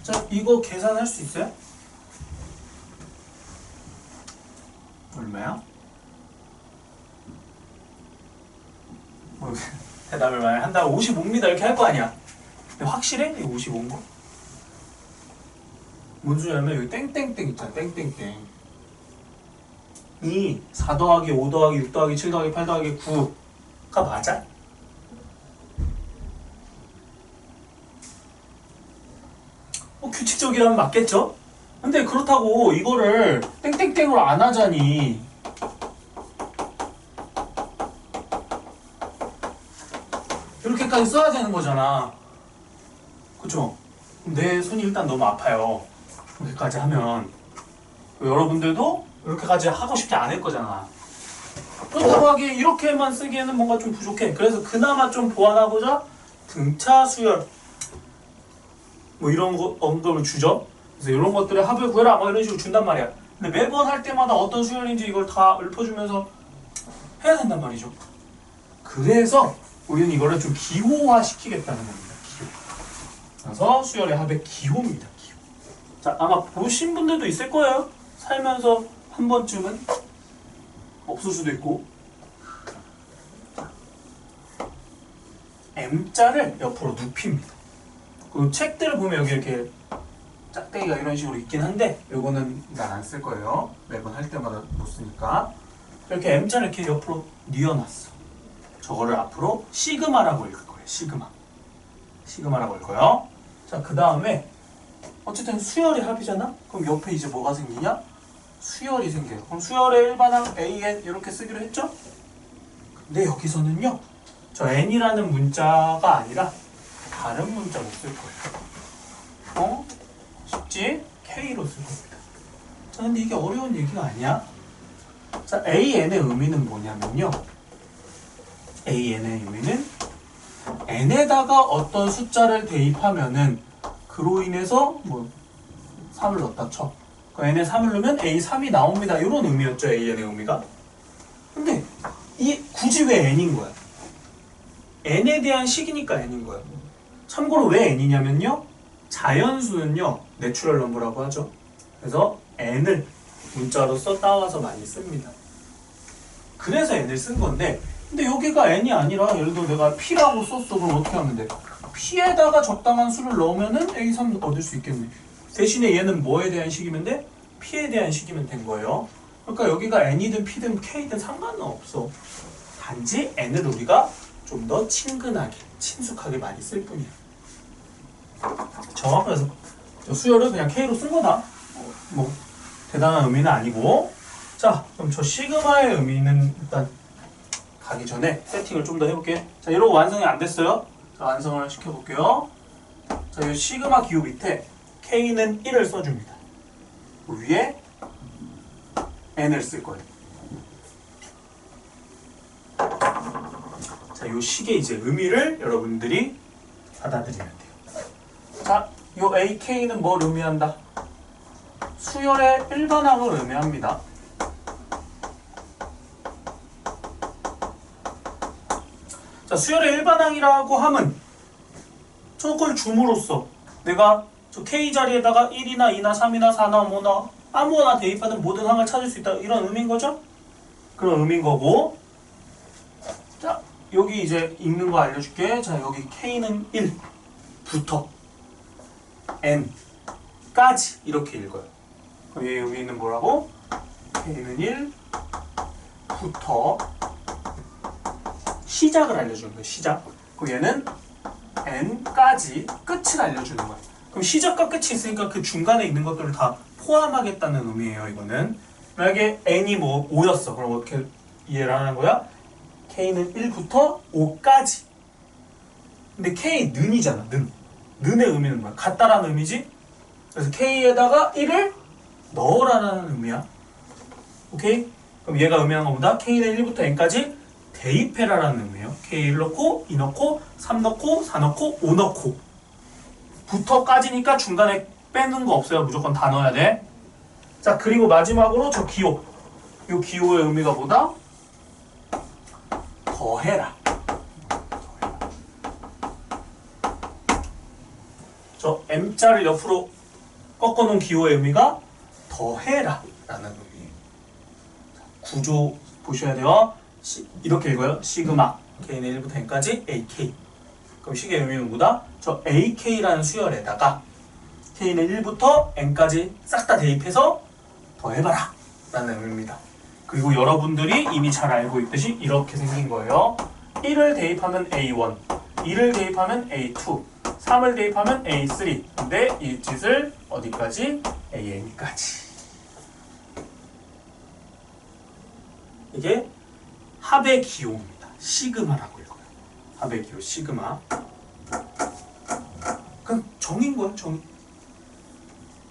자, 이거 계산할 수 있어요? 얼마야? 대답을 많이 한다고 55입니다 이렇게 할 거 아니야. 근데 확실해? 이거 55인 거? 뭔 소리냐면 여기 땡땡땡 있잖아. 땡땡땡. 이 4 더하기 5 더하기 6 더하기 7 더하기 8 더하기 9가 맞아? 규칙적이라면 맞겠죠? 근데 그렇다고 이거를 땡땡땡으로 안 하자니 이렇게까지 써야 되는 거잖아. 그쵸? 내 손이 일단 너무 아파요. 이렇게까지 하면 여러분들도 이렇게까지 하고 싶지 않을 거잖아. 그렇다고 하기에 이렇게만 쓰기에는 뭔가 좀 부족해. 그래서 그나마 좀 보완하고자 등차 수열 뭐 이런 거 언급을 주죠. 그래서 이런 것들의 합을 구해라 뭐 이런 식으로 준단 말이야. 근데 매번 할 때마다 어떤 수열인지 이걸 다 읊어주면서 해야 된단 말이죠. 그래서 우리는 이거를 좀 기호화 시키겠다는 겁니다. 기호. 그래서 수열의 합의 기호입니다. 기호. 자, 아마 보신 분들도 있을 거예요. 살면서 한 번쯤은 없을 수도 있고. M자를 옆으로 눕힙니다. 그 책들을 보면 여기 이렇게 짝대기가 이런 식으로 있긴 한데 요거는 난 안 쓸 거예요. 매번 할 때마다 못 쓰니까. 이렇게 M자를 이렇게 옆으로 뉘어놨어. 저거를 앞으로 시그마라고 읽을 거예요. 시그마라고 읽고요. 자, 그 다음에 어쨌든 수열의 합이잖아? 그럼 옆에 이제 뭐가 생기냐? 수열이 생겨요. 그럼 수열의 일반항 AN 이렇게 쓰기로 했죠? 근데 여기서는요, 저 N이라는 문자가 아니라 다른 문자로 쓸 거예요. 쉽지? K로 쓸 겁니다. 자, 근데 이게 어려운 얘기가 아니야. 자, AN의 의미는 뭐냐면요. AN의 의미는 N에다가 어떤 숫자를 대입하면은 그로 인해서 뭐 3을 넣었다 쳐. 그 N에 3을 넣으면 A3이 나옵니다. 이런 의미였죠. AN의 의미가. 근데 이 굳이 왜 N인 거야? N에 대한 식이니까 N인 거야. 참고로 왜 N이냐면요. 자연수는요. 내추럴 넘버라고 하죠. 그래서 N을 문자로서 따와서 많이 씁니다. 그래서 N을 쓴 건데, 근데 여기가 N이 아니라 예를 들어 내가 P라고 썼어. 그럼 어떻게 하면 돼? P에다가 적당한 수를 넣으면은 A3 얻을 수 있겠네. 대신에 얘는 뭐에 대한 식이면 돼? P에 대한 식이면 된 거예요. 그러니까 여기가 N이든 P든 K든 상관은 없어. 단지 N을 우리가 좀 더 친근하게, 친숙하게 많이 쓸 뿐이야. 정확해서 수열을 그냥 K로 쓴 거다. 뭐 대단한 의미는 아니고. 자, 그럼 저 시그마의 의미는 일단 가기 전에 세팅을 좀 더 해볼게. 자, 이러고 완성이 안 됐어요. 자, 완성을 시켜볼게요. 자, 이 시그마 기호 밑에 K는 1을 써줍니다. 위에 N을 쓸 거예요. 자, 요 식의 이제 의미를 여러분들이 받아들이면 돼요. 자, 요 AK는 뭘 의미한다? 수열의 일반항을 의미합니다. 자, 수열의 일반항이라고 함은 저걸 줌으로써 내가 저 K 자리에다가 1이나 2나 3이나 4나 5나 아무거나 대입하든 모든 항을 찾을 수 있다, 이런 의미인 거죠? 그런 의미인 거고, 자, 여기 이제 읽는 거 알려줄게. 자, 여기 K는 1부터 N까지 이렇게 읽어요. 그럼 얘 의미는 뭐라고? K는 1부터 시작을 알려주는 거예요. 시작. 그럼 얘는 N까지 끝을 알려주는 거예요. 그럼 시작과 끝이 있으니까 그 중간에 있는 것들을 다 포함하겠다는 의미예요. 이거는 만약에 N이 뭐 5였어. 그럼 어떻게 이해를 하는 거야? K는 1부터 5까지. 근데 K는이잖아. 는의 의미는 뭐야? 같다라는 의미지? 그래서 K에다가 1을 넣으라는 의미야. 오케이? 그럼 얘가 의미하는 것보다 K는 1부터 N까지 대입해라라는 의미예요. K 1 넣고 2 넣고 3 넣고 4 넣고 5 넣고 부터까지니까 중간에 빼는 거 없어요. 무조건 다 넣어야 돼. 자, 그리고 마지막으로 저 기호. 이 기호의 의미가 뭐다? 더해라. 저 M자를 옆으로 꺾어놓은 기호의 의미가 더해라 라는 의미예요. 구조 보셔야 돼요. 이렇게 읽어요. 시그마 K는 1부터 N까지 AK. 그럼 식의 의미는 뭐다? 저 AK라는 수열에다가 K는 1부터 N까지 싹 다 대입해서 더해봐라 라는 의미입니다. 그리고 여러분들이 이미 잘 알고 있듯이 이렇게 생긴 거예요. 1을 대입하면 A1, 2를 대입하면 A2, 3을 대입하면 A3. 근데 이 짓을 어디까지? AN까지. 이게 합의 기호입니다. 시그마라고 읽어요. 합의 기호 시그마. 그냥 정인 거예요. 정.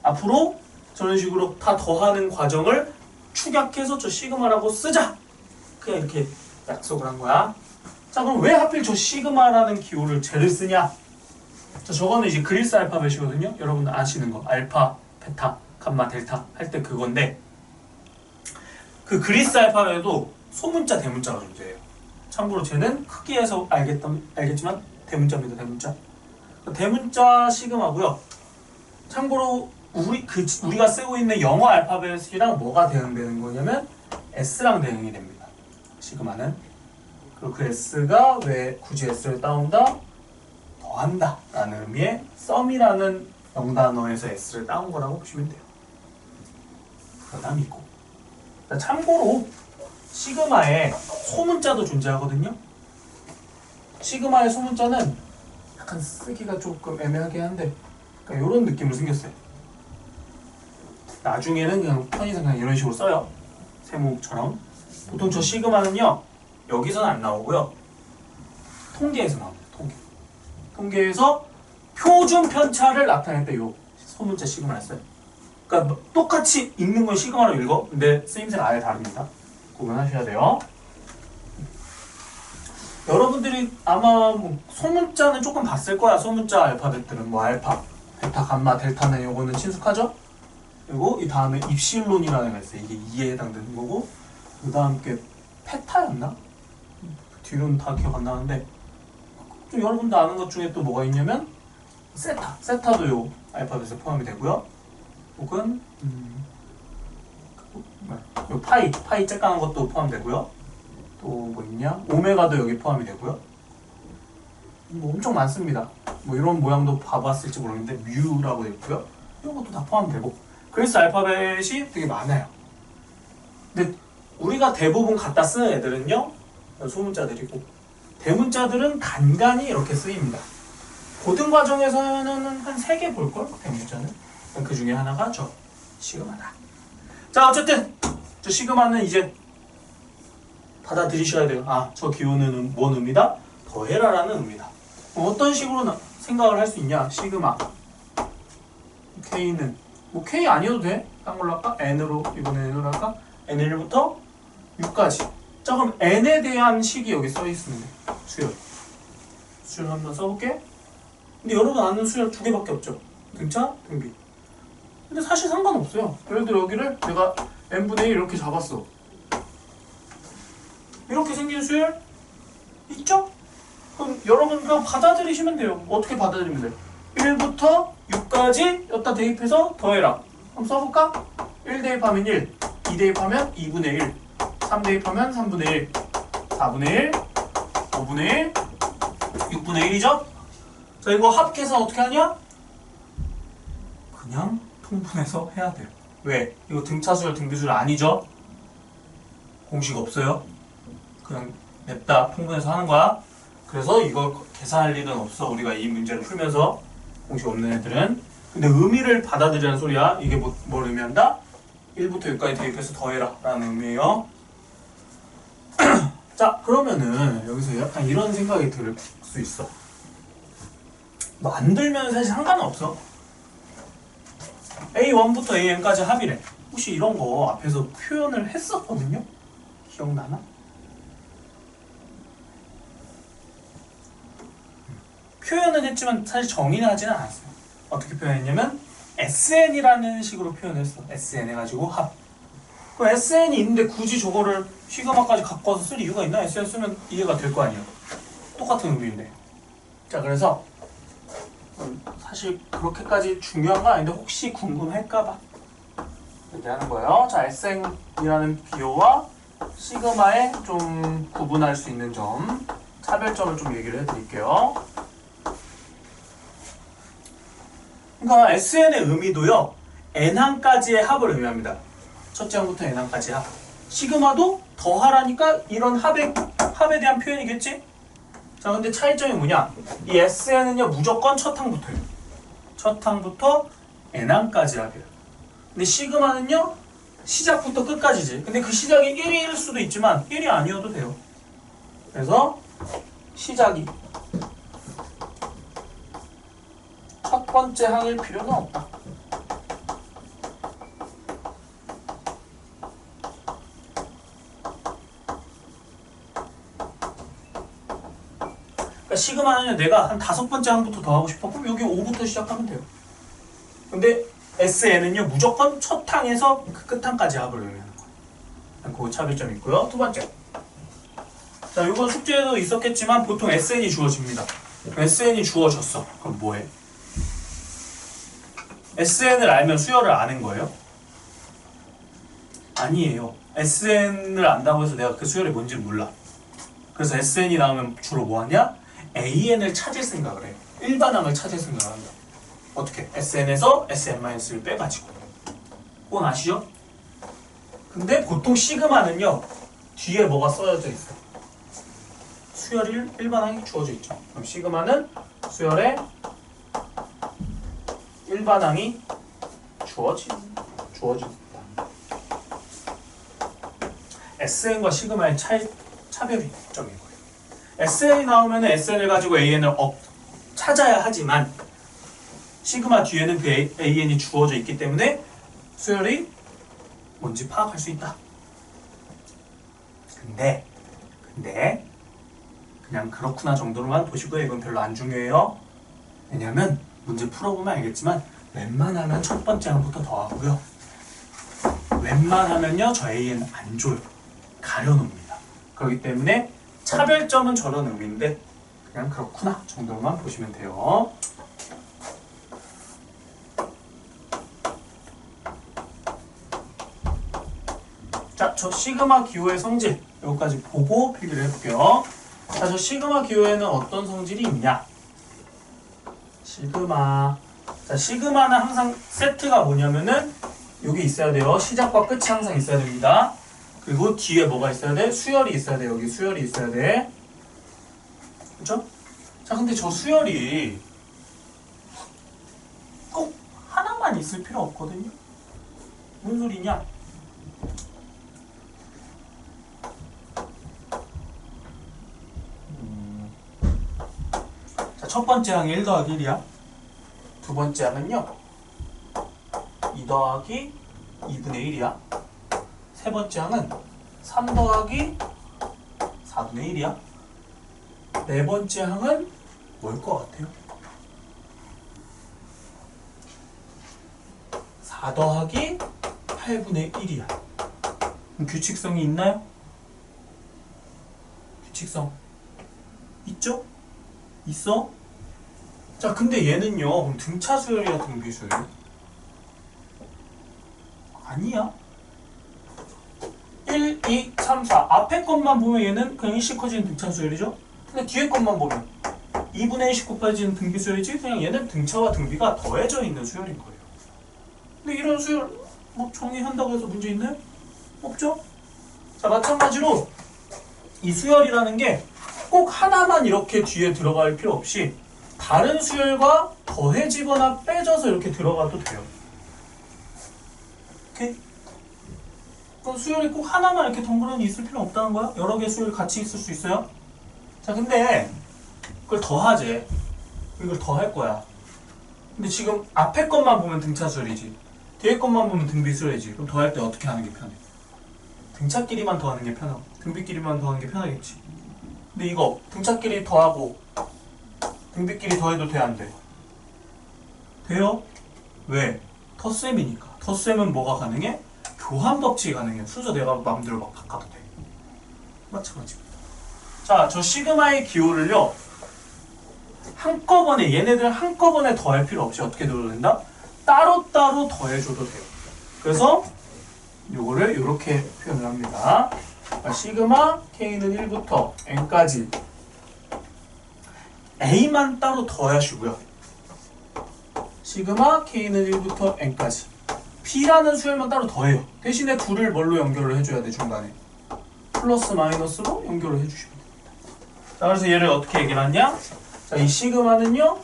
앞으로 저런 식으로 다 더하는 과정을 축약해서 저 시그마라고 쓰자. 그냥 이렇게 약속을 한 거야. 자, 그럼 왜 하필 저 시그마라는 기호를 쟤를 쓰냐? 자, 저거는 이제 그리스 알파벳이거든요. 여러분들 아시는 거. 알파, 베타, 감마, 델타 할 때 그건데, 그 그리스 알파벳에도 소문자, 대문자가 존재해요. 참고로 쟤는 크기에서 알겠지만 대문자입니다. 대문자. 대문자 시그마고요. 참고로 우리가 쓰고 있는 영어 알파벳이랑 뭐가 대응되는 거냐면 S랑 대응이 됩니다. 시그마는. 그리고 그 S가 왜 굳이 S를 따온다? 더한다 라는 의미의 썸이라는 영단어에서 S를 따온 거라고 보시면 돼요. 부담이 있고. 참고로 시그마에 소문자도 존재하거든요. 시그마의 소문자는 약간 쓰기가 조금 애매하긴 한데 그러니까 이런 느낌으로 생겼어요. 나중에는 그냥 편의상 그냥 이런 식으로 써요. 세모처럼. 보통 저 시그마는요 여기서는 안 나오고요, 통계에서 나옵니다. 통계에서 표준 편차를 나타낼 때 요 소문자 시그마를 써요. 그러니까 똑같이 읽는 건 시그마로 읽어. 근데 쓰임새가 아예 다릅니다. 구분하셔야 돼요. 여러분들이 아마 뭐 소문자는 조금 봤을 거야. 소문자 알파벳들은 뭐 알파, 베타, 감마, 델타는 요거는 친숙하죠? 그리고 이 다음에 입실론이라는 애가 있어요. 이게 2에 해당되는 거고, 그 다음 게 페타였나? 뒤로는 다 기억 안 나는데, 좀 여러분들 아는 것 중에 또 뭐가 있냐면 세타도 요 알파벳에 포함이 되고요. 혹은 요 파이 쬐까는 것도 포함되고요. 또 뭐 있냐? 오메가도 여기 포함이 되고요. 뭐 엄청 많습니다. 뭐 이런 모양도 봐봤을지 모르겠는데 뮤라고 되어 있고요. 이런 것도 다 포함되고. 그리스 알파벳이 되게 많아요. 근데 우리가 대부분 갖다 쓰는 애들은요 소문자들이고, 대문자들은 간간히 이렇게 쓰입니다. 고등 과정에서는 한 3개 볼걸? 대문자는. 그 중에 하나가 저 시그마다. 자, 어쨌든 저 시그마는 이제 받아들이셔야 돼요. 아, 저 기호는 뭔 의미다? 더해라라는 의미다. 어떤 식으로 생각을 할 수 있냐? 시그마 K는 뭐 K 아니어도 돼. 딴 걸로 할까? N으로 이번에 N으로 할까? N1부터 6까지. 자 그럼 N에 대한 식이 여기 써 있으면 돼. 수열 한번 써볼게. 근데 여러분 아는 수열 두 개밖에 없죠. 등차, 등비. 근데 사실 상관없어요. 예를 들어 여기를 내가 n분의 1 이렇게 잡았어. 이렇게 생긴 수열 있죠? 그럼 여러분 그냥 받아들이시면 돼요. 어떻게 받아들이면 돼? 1부터 6까지 여기다 대입해서 더해라. 그럼 써볼까? 1 대입하면 1, 2 대입하면 2분의 1, 3 대입하면 3분의 1, 4분의 1, 5분의 1, 6분의 1이죠? 자 이거 합계산 어떻게 하냐? 그냥 통분해서 해야 돼요. 왜? 이거 등차수열 등비수열 아니죠? 공식 없어요. 그냥 냅다 통분해서 하는 거야. 그래서 이걸 계산할 일은 없어. 우리가 이 문제를 풀면서 공식 없는 애들은. 근데 의미를 받아들이라는 소리야. 이게 뭘 의미한다? 1부터 6까지 대입해서 더해라 라는 의미예요. 자 그러면은 여기서 약간 이런 생각이 들 수 있어. 뭐 안 들면 사실 상관은 없어. A1부터 AN까지 합이래. 혹시 이런 거 앞에서 표현을 했었거든요? 기억나나? 표현은 했지만 사실 정의는 하지는 않았어요. 어떻게 표현했냐면 SN이라는 식으로 표현했어. SN 해가지고 합. 그럼 SN이 있는데 굳이 저거를 시그마까지 갖고 와서 쓸 이유가 있나? SN 쓰면 이해가 될 거 아니야. 똑같은 의미인데. 자 그래서 사실 그렇게까지 중요한 건 아닌데 혹시 궁금할까봐 이렇게 하는 거예요. 자 SN이라는 비호와 시그마의 좀 구분할 수 있는 점, 차별점을 좀 얘기를 해드릴게요. 그러니까 SN의 의미도요, N항까지의 합을 의미합니다. 첫째 항부터 N항까지의 합. 시그마도 더하라니까 이런 합에 대한 표현이겠지? 자, 근데 차이점이 뭐냐? 이 SN은요, 무조건 첫 항부터예요. 첫 항부터 N항까지 합이에요. 근데 시그마는요, 시작부터 끝까지지. 근데 그 시작이 1일 수도 있지만 1이 아니어도 돼요. 그래서 시작이 첫 번째 항일 필요는 없다. 그러니까 시그마는 내가 한 5번째 항부터 더 하고 싶어. 그럼 여기 5부터 시작하면 돼요. 근데 SN은요 무조건 첫 항에서 그 끝항까지 합을 의미하는 거예요. 그 차별점이 있고요. 두 번째. 자, 이건 숙제에도 있었겠지만 보통 SN이 주어집니다. SN이 주어졌어. 그럼 뭐해? SN을 알면 수열을 아는 거예요? 아니에요. SN을 안다고 해서 내가 그 수열이 뭔지 몰라. 그래서 SN이 나오면 주로 뭐 하냐? AN을 찾을 생각을 해요. 일반항을 찾을 생각을 한다. 어떻게? SN에서 SN-를 빼가지고. 그건 아시죠? 근데 보통 시그마는요, 뒤에 뭐가 써져 있어? 수열이 일반항이 주어져 있죠. 그럼 시그마는 수열에 일반항이 주어진다. SN과 시그마의 차별이 점인 거예요. SN이 나오면 SN을 가지고 AN을 찾아야 하지만 시그마 뒤에는 그 AN이 주어져 있기 때문에 수열이 뭔지 파악할 수 있다. 근데 그냥 그렇구나 정도로만 보시고요. 이건 별로 안 중요해요. 왜냐면 문제 풀어보면 알겠지만 웬만하면 첫 번째 항부터 더하고요. 웬만하면요 저 AN 안 줘요. 가려놓습니다. 그렇기 때문에 차별점은 저런 의미인데 그냥 그렇구나 정도로만 보시면 돼요. 자, 저 시그마 기호의 성질 여기까지 보고 필기를 해볼게요. 자, 저 시그마 기호에는 어떤 성질이 있냐? 시그마. 자, 시그마는 항상 세트가 뭐냐면은 여기 있어야 돼요. 시작과 끝이 항상 있어야 됩니다. 그리고 뒤에 뭐가 있어야 돼? 수열이 있어야 돼. 여기 수열이 있어야 돼. 그쵸? 자, 근데 저 수열이 꼭 하나만 있을 필요 없거든요. 무슨 소리냐? 자, 첫 번째 항이 1 더하기 1이야. 두 번째 항은요 더하기 2분의 1이야. 세 번째 항은 3 더하기 4분의 1이야. 네 번째 항은 뭘 것 같아요? 4 더하기 8분의 1이야. 규칙성이 있나요? 규칙성 있죠? 있어? 자, 근데 얘는요, 그럼 등차 수열이야, 등비 수열? 아니야. 1, 2, 3, 4. 앞에 것만 보면 얘는 그냥 일씩 커지는 등차 수열이죠? 근데 뒤에 것만 보면 2분의 1씩 곱해지는 등비 수열이지? 그냥 얘는 등차와 등비가 더해져 있는 수열인 거예요. 근데 이런 수열 뭐 정의한다고 해서 문제 있나요? 없죠? 자, 마찬가지로 이 수열이라는 게 꼭 하나만 이렇게 뒤에 들어갈 필요 없이 다른 수열과 더해지거나 빼져서 이렇게 들어가도 돼요. 오케이? 그럼 수열이 꼭 하나만 이렇게 덩그러니 있을 필요 없다는 거야? 여러 개 수열이 같이 있을 수 있어요? 자, 근데 그걸 더하지. 이걸 더할 거야. 근데 지금 앞에 것만 보면 등차 수열이지. 뒤에 것만 보면 등비 수열이지. 그럼 더할 때 어떻게 하는 게 편해? 등차끼리만 더하는 게 편하고 등비끼리만 더하는 게 편하겠지. 근데 이거 등차끼리 더하고 등비끼리 더해도 돼, 안 돼? 돼요? 왜? 덧셈이니까. 덧셈은 뭐가 가능해? 교환 법칙이 가능해. 순서 내가 마음대로 막 바꿔도 돼. 마찬가지입니다. 자, 저 시그마의 기호를요, 한꺼번에, 얘네들 한꺼번에 더할 필요 없이 어떻게 넣어도 된다? 따로따로 더해줘도 돼요. 그래서 요거를 이렇게 표현을 합니다. 시그마 K는 1부터 N까지 A만 따로 더하시고요. 시그마 K는 1부터 N까지 B라는 수열만 따로 더해요. 대신에 둘을 뭘로 연결을 해줘야 돼, 중간에? 플러스 마이너스로 연결을 해주시면 됩니다. 자, 그래서 얘를 어떻게 얘기를 하냐? 자, 이 시그마는요,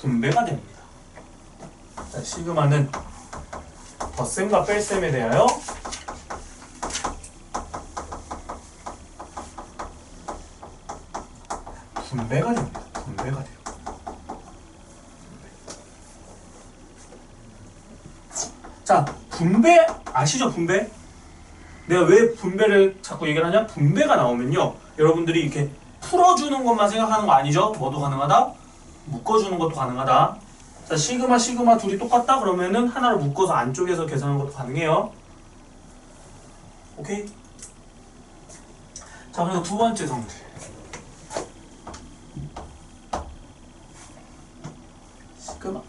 분배가 됩니다. 자, 시그마는 덧셈과 뺄셈에 대하여 분배가 됩니다. 분배가 돼요. 자, 분배 아시죠? 분배? 내가 왜 분배를 자꾸 얘기를 하냐? 분배가 나오면요, 여러분들이 이렇게 풀어주는 것만 생각하는 거 아니죠? 뭐도 가능하다? 묶어주는 것도 가능하다. 자, 시그마 시그마 둘이 똑같다? 그러면은 하나를 묶어서 안쪽에서 계산하는 것도 가능해요. 오케이? 자, 그리고 두 번째 성질. 시그마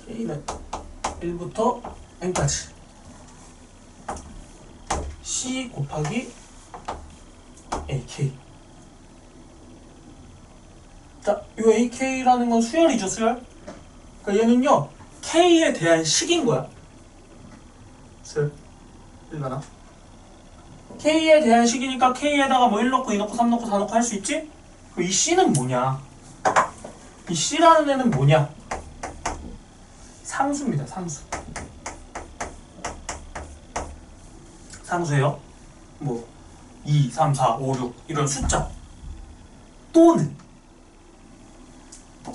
K는 1부터 N까지 C 곱하기 AK. 자, 이 AK라는 건 수열이죠, 수열. 그러니까 얘는요, K에 대한 식인 거야. 수열. 일반화. K에 대한 식이니까 K에다가 뭐 1 넣고 2 넣고 3 넣고 4 넣고 할 수 있지? 그럼 이 C는 뭐냐? 이 C라는 애는 뭐냐? 상수입니다, 상수. 상수예요. 뭐 2, 3, 4, 5, 6 이런 숫자. 또는,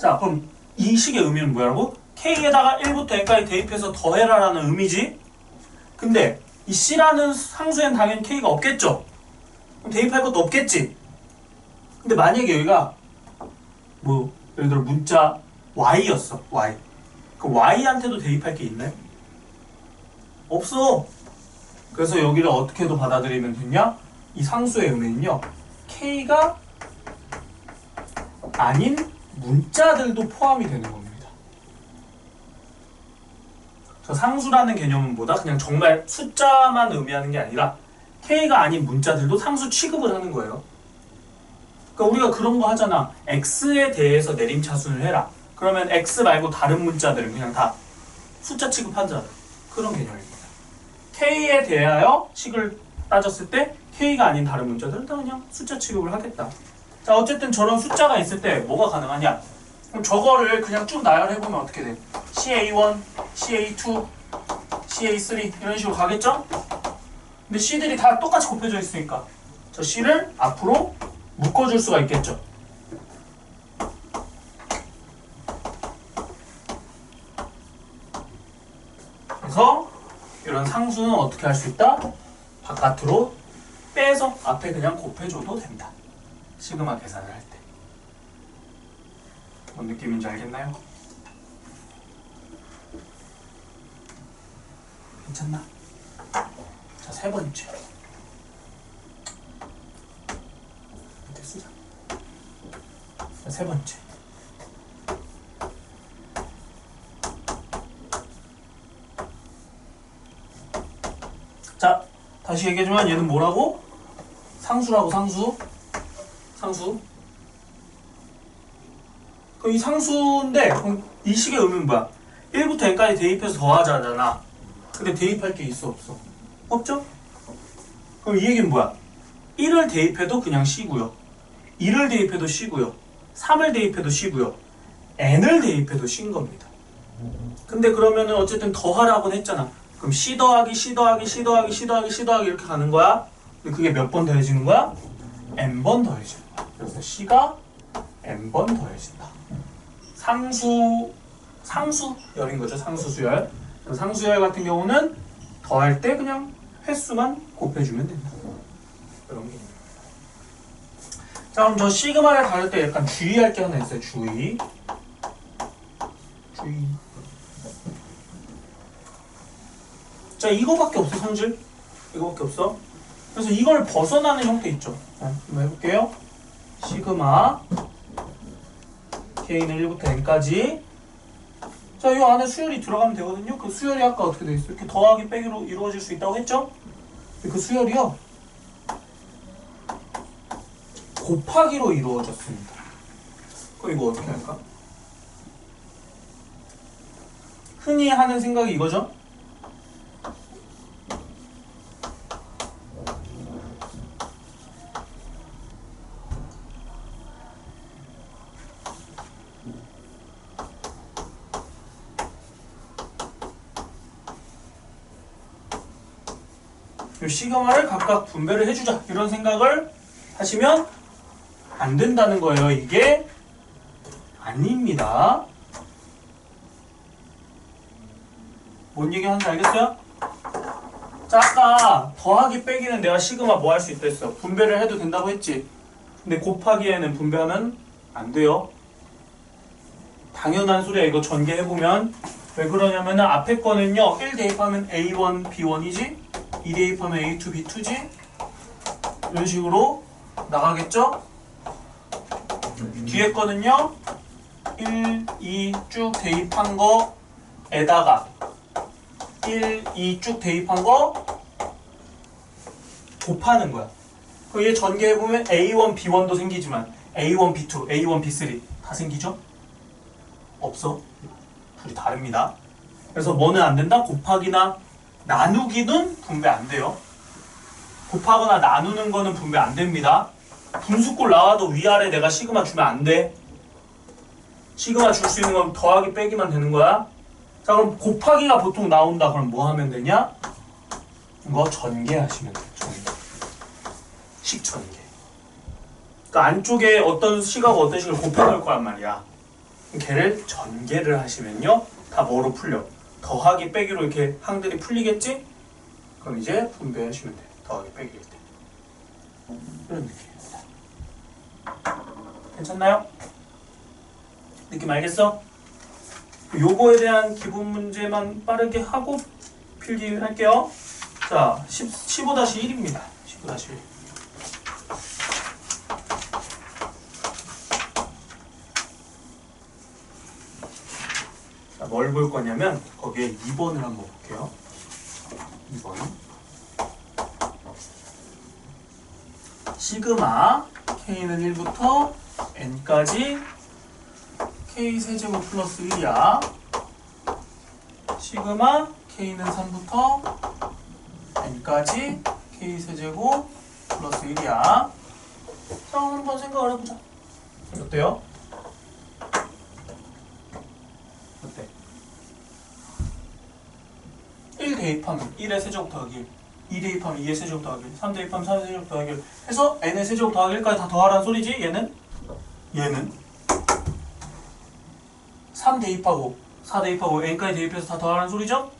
자, 그럼 이 식의 의미는 뭐라고? K에다가 1부터 N까지 대입해서 더해라 라는 의미지. 근데 이 C라는 상수엔 당연히 K가 없겠죠? 그럼 대입할 것도 없겠지? 근데 만약에 여기가 뭐 예를 들어 문자 Y였어, Y. 그럼 Y한테도 대입할 게 있나요? 없어. 그래서 여기를 어떻게도 받아들이면 되냐? 이 상수의 의미는요, K가 아닌 문자들도 포함이 되는 겁니다. 저 상수라는 개념은 뭐다? 그냥 정말 숫자만 의미하는 게 아니라 K가 아닌 문자들도 상수 취급을 하는 거예요. 그러니까 우리가 그런 거 하잖아. X에 대해서 내림차순을 해라. 그러면 X 말고 다른 문자들은 그냥 다 숫자 취급하잖아. 그런 개념입니다. K에 대하여 식을 따졌을 때 K가 아닌 다른 문자들은 다 그냥 숫자 취급을 하겠다. 자, 어쨌든 저런 숫자가 있을 때 뭐가 가능하냐? 그럼 저거를 그냥 쭉 나열해보면 어떻게 돼? CA1, CA2, CA3 이런 식으로 가겠죠? 근데 C들이 다 똑같이 곱해져 있으니까 저 C를 앞으로 묶어줄 수가 있겠죠? 이런 상수는 어떻게 할 수 있다? 바깥으로 빼서 앞에 그냥 곱해줘도 된다. 시그마 계산을 할 때. 뭔 느낌인지 알겠나요? 괜찮나? 자, 세 번째. 이렇게 쓰자. 자, 세 번째. 자, 다시 얘기해주면 얘는 뭐라고? 상수라고, 상수. 상수. 그럼 이 상수인데, 그럼 이 식의 의미는 뭐야? 1부터 n까지 대입해서 더하자잖아. 근데 대입할 게 있어, 없어? 없죠? 그럼 이 얘기는 뭐야? 1을 대입해도 그냥 C고요. 2를 대입해도 C고요. 3을 대입해도 C고요. n을 대입해도 C인 겁니다. 근데 그러면은 어쨌든 더하라고는 했잖아. 그럼 C 더하기 C 더하기 C 더하기 C 더하기 C 더하기 이렇게 가는 거야. 근데 그게 몇 번 더해지는 거야? n번 더해지는 거야. 그래서 C가 n번 더해진다. 상수열인 거죠. 상수수열. 상수열 같은 경우는 더할 때 그냥 횟수만 곱해주면 된다. 이런 게. 자, 그럼 저 시그마를 다룰 때 약간 주의할 게 하나 있어요. 주의. 자, 이거밖에 없어, 성질. 이거밖에 없어. 그래서 이걸 벗어나는 형태 있죠. 자, 한번 해볼게요. 시그마 k는 1부터 n까지. 자, 이 안에 수열이 들어가면 되거든요. 그 수열이 아까 어떻게 돼 있어? 이렇게 더하기 빼기로 이루어질 수 있다고 했죠? 그 수열이요, 곱하기로 이루어졌습니다. 그럼 이거 어떻게 할까? 흔히 하는 생각이 이거죠? 이 시그마를 각각 분배를 해주자, 이런 생각을 하시면 안 된다는 거예요. 이게 아닙니다. 뭔 얘기 하는지 알겠어요? 자, 아까 더하기 빼기는 내가 시그마 뭐 할 수 있다 했어? 분배를 해도 된다고 했지. 근데 곱하기에는 분배하면 안 돼요. 당연한 소리야. 이거 전개해보면. 왜 그러냐면은 앞에 거는요, 1 대입하면 A1, B1이지, 2 대입하면 A2, B2지, 이런 식으로 나가겠죠? 뒤에 거는요, 1, 2 쭉 대입한 거에다가 1, 2 쭉 대입한 거 곱하는 거야. 그럼 얘 전개해보면 A1, B1도 생기지만 A1, B2, A1, B3 다 생기죠? 없어. 둘이 다릅니다. 그래서 뭐는 안 된다? 곱하기나 나누기는 분배 안 돼요. 곱하거나 나누는 거는 분배 안 됩니다. 분수꼴 나와도 위아래 내가 시그마 주면 안 돼. 시그마 줄 수 있는 건 더하기 빼기만 되는 거야. 자, 그럼 곱하기가 보통 나온다. 그럼 뭐 하면 되냐? 이거 전개하시면 돼요. 전개. 식전개. 그러니까 안쪽에 어떤 식하고 어떤 식을 곱해놓을 거란 말이야. 걔를 전개를 하시면요, 다 뭐로 풀려? 더하기 빼기로 이렇게 항들이 풀리겠지? 그럼 이제 분배하시면 돼. 더하기 빼기일 때. 이런 느낌입니다. 괜찮나요? 느낌 알겠어? 요거에 대한 기본 문제만 빠르게 하고 필기 할게요. 자, 15-1입니다. 15-1. 뭘 볼 거냐면 거기에 2번을 한번 볼게요. 2번. 시그마 k는 1부터 n까지 k 세제곱 플러스 1이야. 시그마 k는 3부터 n까지 k 세제곱 플러스 1이야. 자, 한번 생각을 해보자. 어때요? 어때? 1 대입하면 1의 세제곱 더하기 1, 2 대입하면 2의 세제곱 더하기 1, 3 대입하면 3의 세제곱 더하기 1 해서 n의 세제곱 더하기 1까지 다 더하라는 소리지. 얘는 3 대입하고 4 대입하고 n까지 대입해서 다 더하라는 소리죠.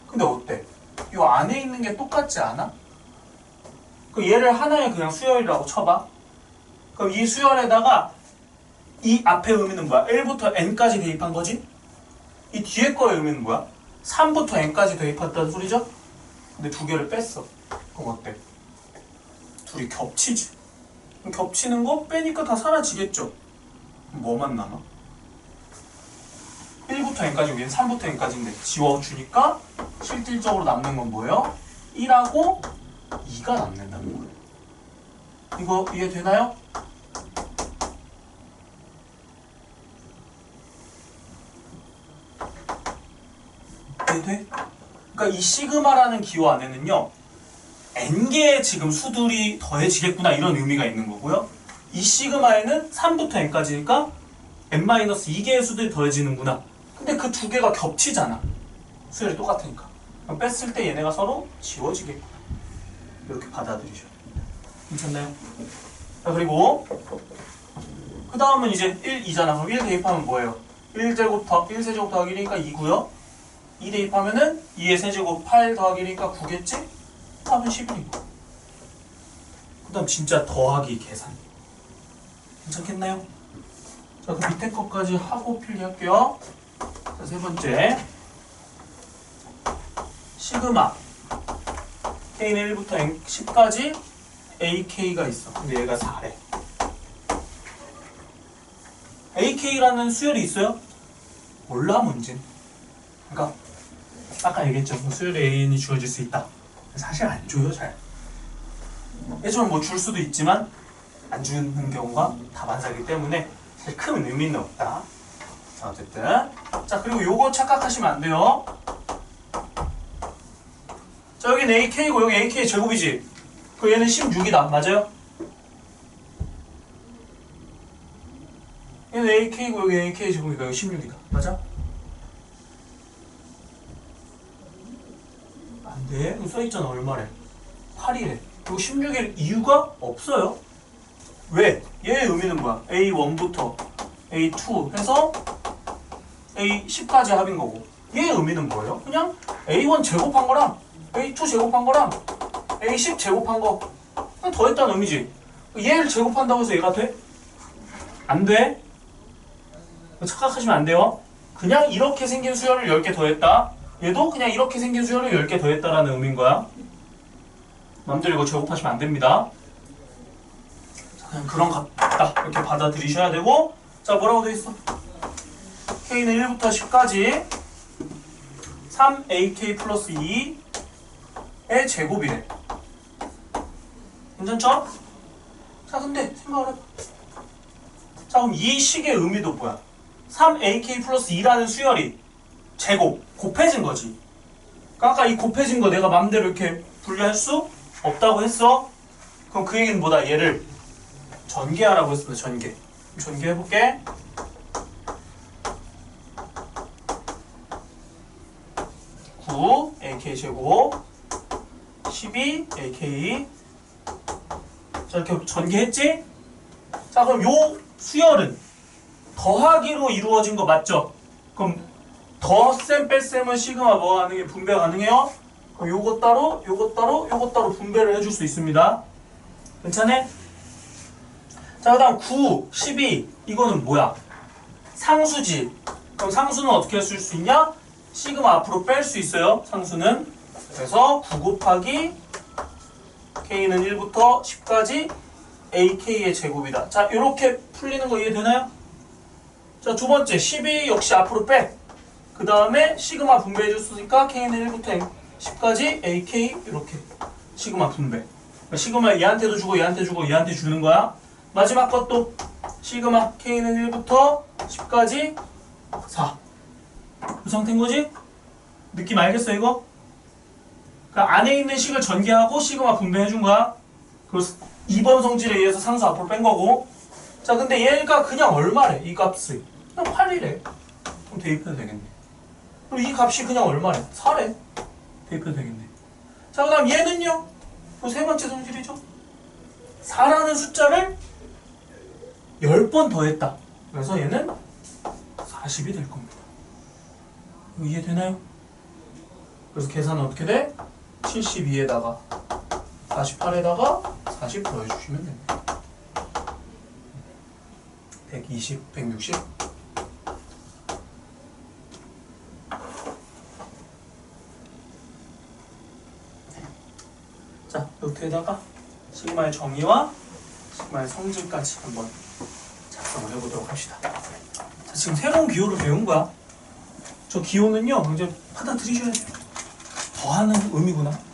근데 어때? 요 안에 있는 게 똑같지 않아? 그 얘를 하나의 그냥 수열이라고 쳐봐. 그럼 이 수열에다가 이 앞에 의미는 뭐야? 1부터 n까지 대입한 거지? 이 뒤에 거의 의미는 뭐야? 3부터 n까지 대입했다는 소리죠? 근데 두 개를 뺐어. 그럼 어때? 둘이 겹치지. 그럼 겹치는 거 빼니까 다 사라지겠죠? 그럼 뭐만 남아? 1부터 n까지, 여기는 3부터 n까지인데 지워주니까 실질적으로 남는 건 뭐예요? 1하고 2가 남는다는 거예요. 이거 이해되나요? 이해돼? 그러니까 이 시그마라는 기호 안에는요 n개의 지금 수들이 더해지겠구나 이런 의미가 있는 거고요. 이 시그마에는 3부터 n까지니까 n-2개의 수들이 더해지는구나. 근데 그 두 개가 겹치잖아. 수열이 똑같으니까. 그럼 뺐을 때 얘네가 서로 지워지겠구나. 이렇게 받아들이셔. 괜찮나요? 자, 그리고 그 다음은 이제 1, 2잖아. 그럼 1 대입하면 뭐예요? 1세제곱 더하기 1이니까 2고요. 2 대입하면은 2의 세제곱 8 더하기 1이니까 9겠지? 답은 11이고. 그 다음 진짜 더하기 계산. 괜찮겠나요? 자, 그 밑에 것까지 하고 필기할게요. 자, 세 번째. 시그마 K는 1부터 N 10까지 AK가 있어. 근데 얘가 4래. AK라는 수열이 있어요? 몰라, 문제는. 그러니까 아까 얘기했죠. 수열에 AN이 주어질 수 있다. 사실 안 줘요, 잘. 예전에 뭐 줄 수도 있지만 안 주는 경우가 다반사이기 때문에 사실 큰 의미는 없다. 자, 어쨌든. 자, 그리고 요거 착각하시면 안 돼요. 자, 여기는 AK고 여기 AK 제곱이지. 그 얘는 16이다. 맞아요? 얘는 AK고 여기 AK 제곱이니까 여기 16이다. 맞아? 안 돼. 여기 써있잖아. 얼마래? 8이래. 그리고 16일 이유가 없어요. 왜? 얘의 의미는 뭐야? A1부터 A2 해서 A10까지 합인 거고. 얘의 의미는 뭐예요? 그냥 A1 제곱한 거랑 A2 제곱한 거랑 A10 제곱한 거 그냥 더했다는 의미지. 얘를 제곱한다고 해서 얘가 돼? 안 돼. 착각하시면 안 돼요. 그냥 이렇게 생긴 수열을 10개 더했다. 얘도 그냥 이렇게 생긴 수열을 10개 더했다라는 의미인 거야. 맘대로 이거 제곱하시면 안 됩니다. 자, 그냥 그런 값 같다. 이렇게 받아들이셔야 되고. 자, 뭐라고 돼 있어? K는 1부터 10까지 3AK 플러스 2의 제곱이래. 괜찮죠? 자, 근데 생각을 해봐. 자, 그럼 이 식의 의미도 뭐야? 3AK 플러스 2라는 수열이 제곱, 곱해진 거지. 그러니까 아까 이 곱해진 거 내가 맘대로 이렇게 분류할 수 없다고 했어? 그럼 그 얘기는 뭐다? 얘를 전개하라고 했습니다. 전개. 전개해볼게. 9 AK 제곱 12 AK. 자, 이렇게 전개했지? 자, 그럼 요 수열은 더하기로 이루어진 거 맞죠? 그럼 덧셈 뺄셈은 시그마 뭐 가능해? 분배 가능해요? 그럼 요것 따로 요것 따로 요것 따로 분배를 해줄 수 있습니다. 괜찮네? 자, 그 다음 9, 12 이거는 뭐야? 상수지. 그럼 상수는 어떻게 쓸 수 있냐? 시그마 앞으로 뺄 수 있어요. 상수는. 그래서 9 곱하기 K는 1부터 10까지 AK의 제곱이다. 자, 이렇게 풀리는 거 이해되나요? 자, 두 번째 12 역시 앞으로 빼. 그 다음에 시그마 분배해 줬으니까 K는 1부터 10까지 AK 이렇게 시그마 분배. 그러니까 시그마 얘한테도 주고 얘한테 주고 얘한테 주는 거야. 마지막 것도 시그마 K는 1부터 10까지 4. 그 상태인 거지? 느낌 알겠어 이거? 그러니까 안에 있는 식을 전개하고 시그마 분배해 준 거야. 그래서 2번 성질에 의해서 상수 앞으로 뺀 거고. 자, 근데 얘가 그냥 얼마래? 이 값이 그냥 8이래. 그럼 대입해도 되겠네. 그리고 이 값이 그냥 얼마래? 4래. 대입해도 되겠네. 자, 그 다음 얘는요? 그 세 번째 성질이죠? 4라는 숫자를 10번 더했다. 그래서 얘는 40이 될 겁니다. 이거 이해되나요? 그래서 계산은 어떻게 돼? 72에다가 48에다가 40 더해주시면 됩니다. 120, 160. 자, 노트에다가 시그마의 정의와 시그마의 성질까지 한번 작성을 해보도록 합시다. 자, 지금 새로운 기호를 배운 거야. 저 기호는요, 이제 받아들이셔야 돼요. 더하는 의미구나.